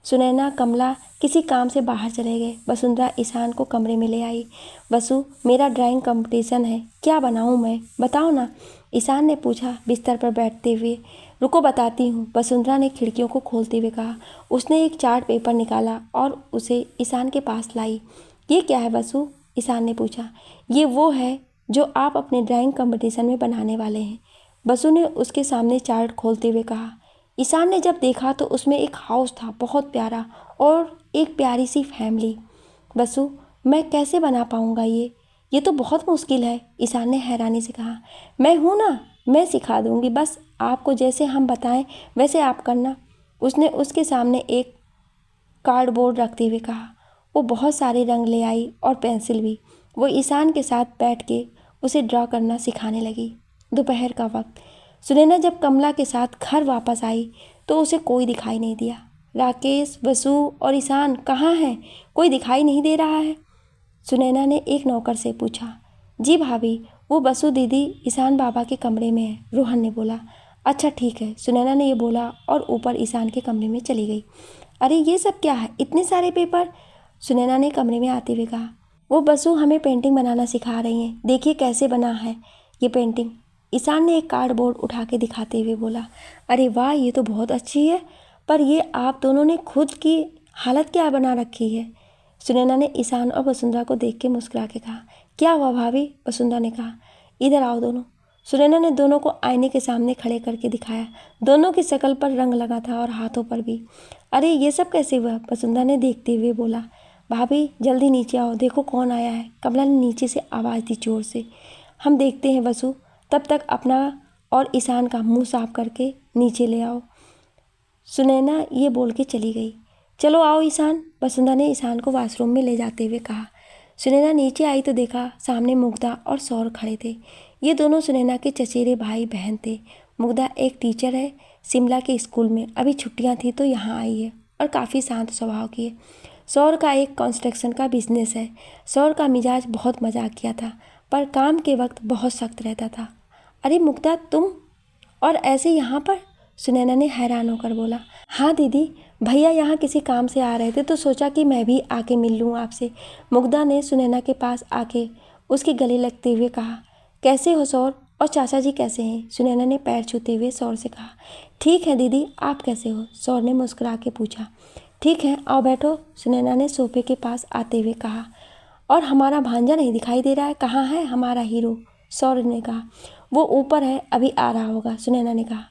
सुनैना कमला किसी काम से बाहर चले गए। वसुंधरा ईशान को कमरे में ले आई। वसु मेरा ड्राइंग कंपटीशन है, क्या बनाऊं मैं, बताओ ना, ईशान ने पूछा बिस्तर पर बैठते हुए। रुको बताती हूँ, वसुंधरा ने खिड़कियों को खोलते हुए कहा। उसने एक चार्ट पेपर निकाला और उसे ईशान के पास लाई। ये क्या है वसु? ईशान ने पूछा। ये वो है जो आप अपने ड्राइंग कंपटीशन में बनाने वाले हैं, वसु ने उसके सामने चार्ट खोलते हुए कहा। ईशान ने जब देखा तो उसमें एक हाउस था, बहुत प्यारा, और एक प्यारी सी फैमिली। वसु, मैं कैसे बना पाऊँगा ये तो बहुत मुश्किल है, ईशान ने हैरानी से कहा। मैं हूँ ना, मैं सिखा दूँगी, बस आपको जैसे हम बताएं वैसे आप करना, उसने उसके सामने एक कार्डबोर्ड रखते हुए कहा। वो बहुत सारे रंग ले आई और पेंसिल भी। वो ईशान के साथ बैठ के उसे ड्रा करना सिखाने लगी। दोपहर का वक्त। सुनैना जब कमला के साथ घर वापस आई तो उसे कोई दिखाई नहीं दिया। राकेश, वसु और ईशान कहाँ हैं? कोई दिखाई नहीं दे रहा है, सुनैना ने एक नौकर से पूछा। जी भाभी, वो बसु दीदी ईशान बाबा के कमरे में है, रोहन ने बोला। अच्छा ठीक है, सुनैना ने ये बोला और ऊपर ईशान के कमरे में चली गई। अरे ये सब क्या है, इतने सारे पेपर, सुनैना ने कमरे में आते हुए कहा। वो बसु हमें पेंटिंग बनाना सिखा रही हैं, देखिए कैसे बना है ये पेंटिंग, ईशान ने एक कार्डबोर्ड उठा के दिखाते हुए बोला। अरे वाह, ये तो बहुत अच्छी है, पर ये आप दोनों ने खुद की हालत क्या बना रखी है, सुनैना ने ईशान और वसुंधरा को देख के मुस्कुरा के कहा। क्या हुआ भाभी, वसुंधरा ने कहा। इधर आओ दोनों, सुनैना ने दोनों को आईने के सामने खड़े करके दिखाया। दोनों की शक्ल पर रंग लगा था और हाथों पर भी। अरे ये सब कैसे हुआ, वसुंधरा ने देखते हुए बोला। भाभी जल्दी नीचे आओ, देखो कौन आया है, कमला ने नीचे से आवाज़ दी जोर से। हम देखते हैं वसु, तब तक अपना और ईशान का मुंह साफ करके नीचे ले आओ, सुनैना ये बोल के चली गई। चलो आओ ईशान, वसुंधरा ने ईशान को वॉशरूम में ले जाते हुए कहा। सुनैना नीचे आई तो देखा सामने मुग्धा और सौर खड़े थे। ये दोनों सुनैना के चचेरे भाई बहन थे। मुग्धा एक टीचर है शिमला के स्कूल में, अभी छुट्टियां थी तो यहाँ आई है और काफ़ी शांत स्वभाव की है। सौर का एक कंस्ट्रक्शन का बिजनेस है। सौर का मिजाज बहुत मजाकिया था, पर काम के वक्त बहुत सख्त रहता था। अरे मुग्धा, तुम और ऐसे यहाँ पर, सुनैना ने हैरान होकर बोला। हाँ दीदी, भैया यहाँ किसी काम से आ रहे थे तो सोचा कि मैं भी आके मिल लूँ आपसे, मुग्धा ने सुनैना के पास आके उसके गले लगते हुए कहा। कैसे हो सौर, और चाचा जी कैसे हैं, सुनैना ने पैर छूते हुए सौर से कहा। ठीक है दीदी, आप कैसे हो, सौर ने मुस्कुरा के पूछा। ठीक है, आओ बैठो, सुनैना ने सोफे के पास आते हुए कहा। और हमारा भांजा नहीं दिखाई दे रहा है, कहाँ है हमारा हीरो, सौर ने कहा। वो ऊपर है, अभी आ रहा होगा, सुनैना ने कहा।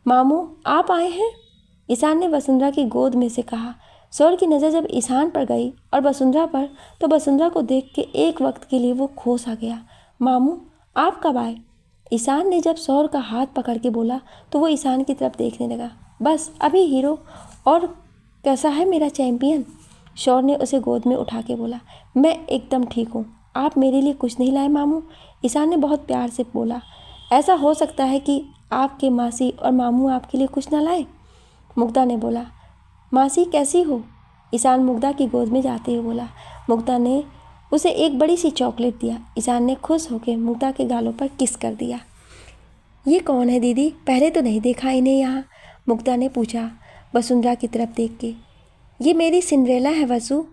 मामू आप आए हैं, ईशान ने वसुंधरा की गोद में से कहा। सौर की नज़र जब ईशान पर गई और वसुंधरा पर, तो वसुंधरा को देख के एक वक्त के लिए वो खो सा गया। मामू आप कब आए, ईशान ने जब सौर का हाथ पकड़ के बोला तो वो ईशान की तरफ देखने लगा। बस अभी हीरो, और कैसा है मेरा चैंपियन, सौर ने उसे गोद में उठा के बोला। मैं एकदम ठीक हूँ, आप मेरे लिए कुछ नहीं लाए मामू, ईशान ने बहुत प्यार से बोला। ऐसा हो सकता है कि आपके मासी और मामू आपके लिए कुछ ना लाए, मुग्धा ने बोला। मासी कैसी हो, ईशान मुग्धा की गोद में जाते हुए बोला। मुग्धा ने उसे एक बड़ी सी चॉकलेट दिया। ईशान ने खुश होकर मुग्धा के गालों पर किस कर दिया। ये कौन है दीदी, पहले तो नहीं देखा इन्हें यहाँ, मुग्धा ने पूछा वसुंधरा की तरफ देख के। ये मेरी सिंड्रेला है वसु,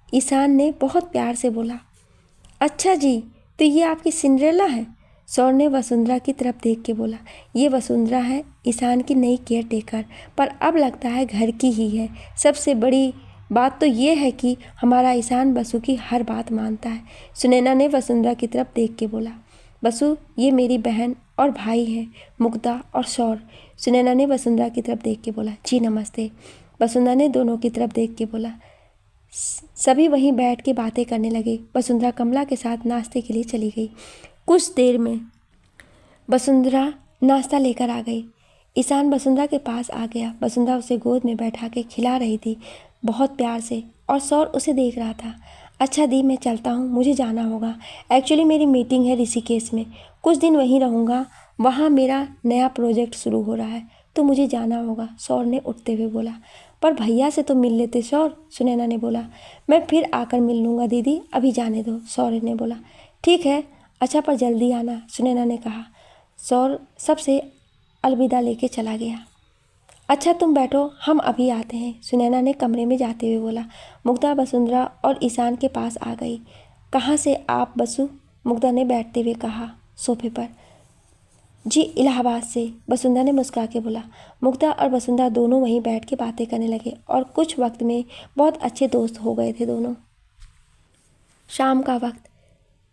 ईशान ने बहुत प्यार से बोला। अच्छा जी, तो ये आपकी सिंड्रेला है, सौर ने वसुंधरा की तरफ देख के बोला। ये वसुंधरा है ईशान की नई केयर टेकर, पर अब लगता है घर की ही है। सबसे बड़ी बात तो ये है कि हमारा ईशान बसु की हर बात मानता है, सुनैना ने वसुंधरा की तरफ देख के बोला। बसु ये मेरी बहन और भाई हैं, मुग्धा और सौर, सुनैना ने वसुंधरा की तरफ देख के बोला। जी नमस्ते, वसुंधरा ने दोनों की तरफ देख के बोला। सभी वहीं बैठ के बातें करने लगे। वसुंधरा कमला के साथ नाश्ते के लिए चली गई। कुछ देर में वसुंधरा नाश्ता लेकर आ गई। ईशान वसुंधरा के पास आ गया। वसुंधरा उसे गोद में बैठा के खिला रही थी बहुत प्यार से, और सौर उसे देख रहा था। अच्छा दी, मैं चलता हूँ, मुझे जाना होगा, एक्चुअली मेरी मीटिंग है ऋषिकेश में, कुछ दिन वहीं रहूँगा, वहाँ मेरा नया प्रोजेक्ट शुरू हो रहा है तो मुझे जाना होगा, सौर ने उठते हुए बोला। पर भैया से तो मिल लेते सौर, सुनैना ने बोला। मैं फिर आकर मिल लूँगा दीदी, अभी जाने दो, सौर ने बोला। ठीक है, अच्छा पर जल्दी आना, सुनैना ने कहा। सौर सबसे अलविदा लेके चला गया। अच्छा तुम बैठो, हम अभी आते हैं, सुनैना ने कमरे में जाते हुए बोला। मुग्धा वसुंधरा और ईशान के पास आ गई। कहाँ से आप बसु, मुग्धा ने बैठते हुए कहा सोफे पर। जी इलाहाबाद से, वसुंधरा ने मुस्कुरा के बोला। मुग्धा और वसुंधरा दोनों वहीं बैठ के बातें करने लगे और कुछ वक्त में बहुत अच्छे दोस्त हो गए थे दोनों। शाम का वक्त।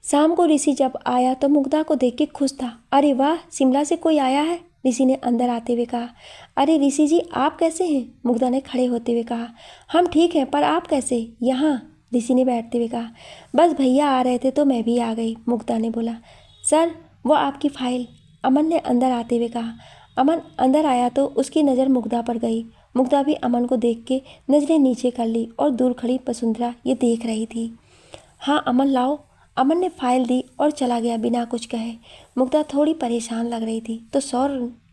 शाम को ऋषि जब आया तो मुग्धा को देख के खुश था। अरे वाह, शिमला से कोई आया है, ऋषि ने अंदर आते हुए कहा। अरे ऋषि जी, आप कैसे हैं, मुग्धा ने खड़े होते हुए कहा। हम ठीक हैं, पर आप कैसे यहाँ, ऋषि ने बैठते हुए कहा। बस भैया आ रहे थे तो मैं भी आ गई, मुग्धा ने बोला। सर, वो आपकी फाइल, अमन ने अंदर आते हुए कहा। अमन अंदर आया तो उसकी नज़र मुग्धा पर गई। मुग्धा भी अमन को देख के नज़रें नीचे कर ली और दूर खड़ी वसुंधरा ये देख रही थी। हाँ अमन लाओ, अमन ने फाइल दी और चला गया बिना कुछ कहे। मुग्धा थोड़ी परेशान लग रही थी। तो सौर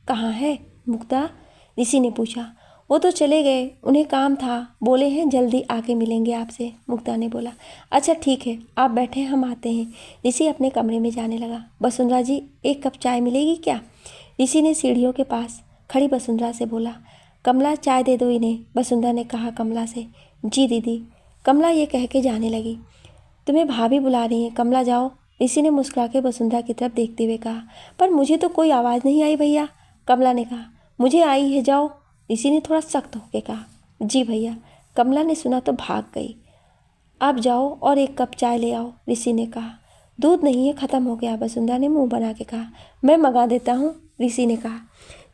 कहाँ है मुग्धा, ऋषि ने पूछा। वो तो चले गए, उन्हें काम था, बोले हैं जल्दी आके मिलेंगे आपसे, मुग्धा ने बोला। अच्छा ठीक है, आप बैठे, हम आते हैं। ऋषि अपने कमरे में जाने लगा। वसुंधरा जी, एक कप चाय मिलेगी क्या, ऋषि ने सीढ़ियों के पास खड़ी वसुंधरा से बोला। कमला चाय दे दो इन्हें, वसुंधरा ने कहा कमला से। जी दीदी, कमला ये कह के जाने लगी। तुम्हें भाभी बुला रही हैं, कमला जाओ, ऋषि ने मुस्कुरा के वसुंधरा की तरफ देखते हुए कहा। पर मुझे तो कोई आवाज़ नहीं आई भैया, कमला ने कहा। मुझे आई है, जाओ, ऋषि ने थोड़ा सख्त होकर कहा। जी भैया, कमला ने सुना तो भाग गई। आप जाओ और एक कप चाय ले आओ, ऋषि ने कहा। दूध नहीं है, ख़त्म हो गया, वसुंधरा ने मुंह बना के कहा। मैं मंगा देता हूँ, ऋषि ने कहा।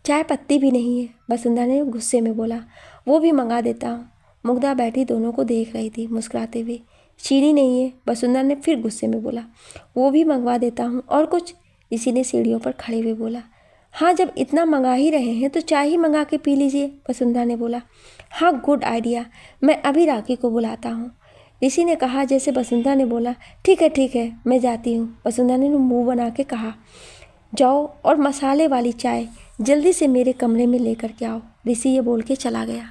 चाय पत्ती भी नहीं है, वसुंधरा ने गुस्से में बोला। वो भी मंगा देता हूँ। मुग्धा बैठी दोनों को देख रही थी मुस्कुराते हुए। चीनी नहीं है, वसुंधरा ने फिर गुस्से में बोला। वो भी मंगवा देता हूँ। और कुछ, ऋषि ने सीढ़ियों पर खड़े हुए बोला। हाँ, जब इतना मंगा ही रहे हैं तो चाय ही मंगा के पी लीजिए, वसुंधरा ने बोला। हाँ गुड आइडिया, मैं अभी राखी को बुलाता हूँ, ऋषि ने कहा। जैसे वसुंधरा ने बोला ठीक है, मैं जाती हूँ, वसुंधरा ने मुंह बना के कहा। जाओ और मसाले वाली चाय जल्दी से मेरे कमरे में लेकर के आओ, ऋषि ये बोल के चला गया।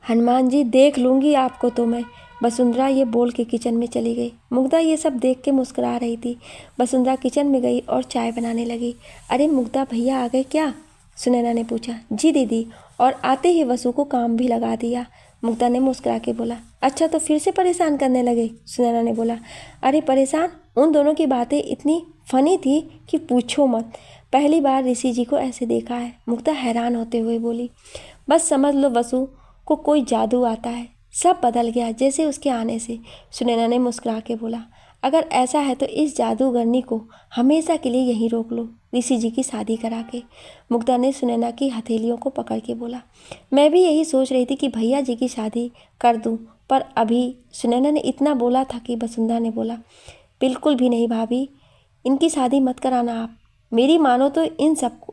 हनुमान जी, देख लूँगी आपको तो मैं, वसुंधरा ये बोल के किचन में चली गई। मुग्धा ये सब देख के मुस्कुरा रही थी। वसुंधरा किचन में गई और चाय बनाने लगी। अरे मुग्धा, भैया आ गए क्या, सुनैना ने पूछा। जी दीदी, और आते ही वसु को काम भी लगा दिया, मुग्धा ने मुस्कुरा के बोला। अच्छा, तो फिर से परेशान करने लगे, सुनैना ने बोला। अरे परेशान, उन दोनों की बातें इतनी फनी थी कि पूछो मत, पहली बार ऋषि जी को ऐसे देखा है, मुग्धा हैरान होते हुए बोली। बस समझ लो वसु को कोई जादू आता है, सब बदल गया जैसे उसके आने से, सुनैना ने मुस्कुरा के बोला। अगर ऐसा है तो इस जादूगरनी को हमेशा के लिए यहीं रोक लो, ऋषि जी की शादी करा के, मुग्धा ने सुनैना की हथेलियों को पकड़ के बोला। मैं भी यही सोच रही थी कि भैया जी की शादी कर दूं, पर अभी, सुनैना ने इतना बोला था कि वसुंधरा ने बोला। बिल्कुल भी नहीं भाभी, इनकी शादी मत कराना आप, मेरी मानो तो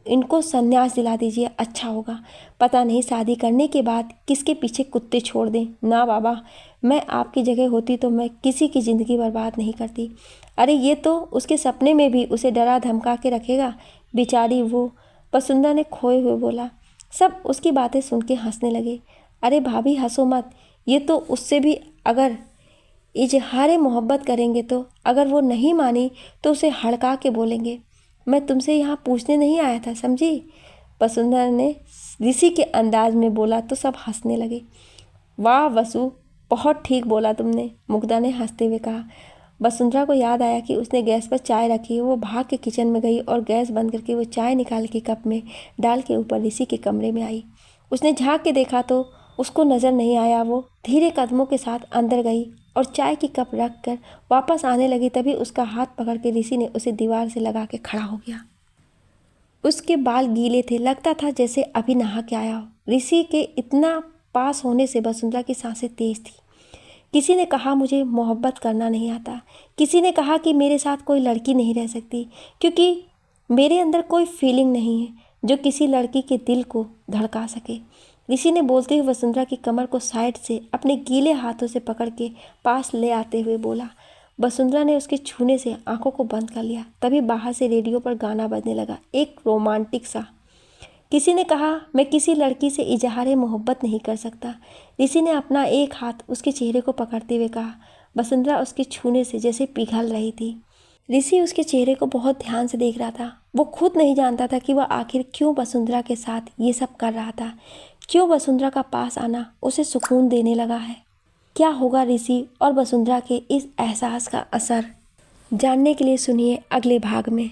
इनको संन्यास दिला दीजिए, अच्छा होगा। पता नहीं शादी करने के बाद किसके पीछे कुत्ते छोड़ दें। ना बाबा, मैं आपकी जगह होती तो मैं किसी की ज़िंदगी बर्बाद नहीं करती। अरे ये तो उसके सपने में भी उसे डरा धमका के रखेगा, बेचारी वो, वसुंधरा ने खोए हुए बोला। सब उसकी बातें सुन के हंसने लगे। अरे भाभी हंसो मत, ये तो उससे भी अगर इजहार मोहब्बत करेंगे तो अगर वो नहीं मानी तो उसे हड़का के बोलेंगे। मैं तुमसे यहाँ पूछने नहीं आया था, समझी, वसुंधरा ने ऋषि के अंदाज में बोला तो सब हंसने लगे। वाह वसु, बहुत ठीक बोला तुमने, मुग्धा ने हंसते हुए कहा। वसुंधरा को याद आया कि उसने गैस पर चाय रखी है। वो भाग के किचन में गई और गैस बंद करके वो चाय निकाल के कप में डाल के ऊपर ऋषि के कमरे में आई। उसने झाँक के देखा तो उसको नज़र नहीं आया। वो धीरे कदमों के साथ अंदर गई और चाय की कप रख कर वापस आने लगी। तभी उसका हाथ पकड़ के ऋषि ने उसे दीवार से लगा के खड़ा हो गया। उसके बाल गीले थे, लगता था जैसे अभी नहा के आया हो। ऋषि के इतना पास होने से वसुंधरा की सांसें तेज थी। किसी ने कहा मुझे मोहब्बत करना नहीं आता, किसी ने कहा कि मेरे साथ कोई लड़की नहीं रह सकती क्योंकि मेरे अंदर कोई फीलिंग नहीं है जो किसी लड़की के दिल को धड़का सके, ऋषि ने बोलते हुए वसुंधरा की कमर को साइड से अपने गीले हाथों से पकड़ के पास ले आते हुए बोला। वसुंधरा ने उसके छूने से आंखों को बंद कर लिया। तभी बाहर से रेडियो पर गाना बजने लगा, एक रोमांटिक सा। किसी ने कहा मैं किसी लड़की से इजहार मोहब्बत नहीं कर सकता। ऋषि ने अपना एक हाथ उसके चेहरे को पकड़ते हुए कहा। वसुंधरा उसके छूने से जैसे पिघल रही थी। ऋषि उसके चेहरे को बहुत ध्यान से देख रहा था। वो खुद नहीं जानता था कि वह आखिर क्यों वसुंधरा के साथ ये सब कर रहा था, क्यों वसुंधरा का पास आना उसे सुकून देने लगा है। क्या होगा ऋषि और वसुंधरा के इस एहसास का असर, जानने के लिए सुनिए अगले भाग में।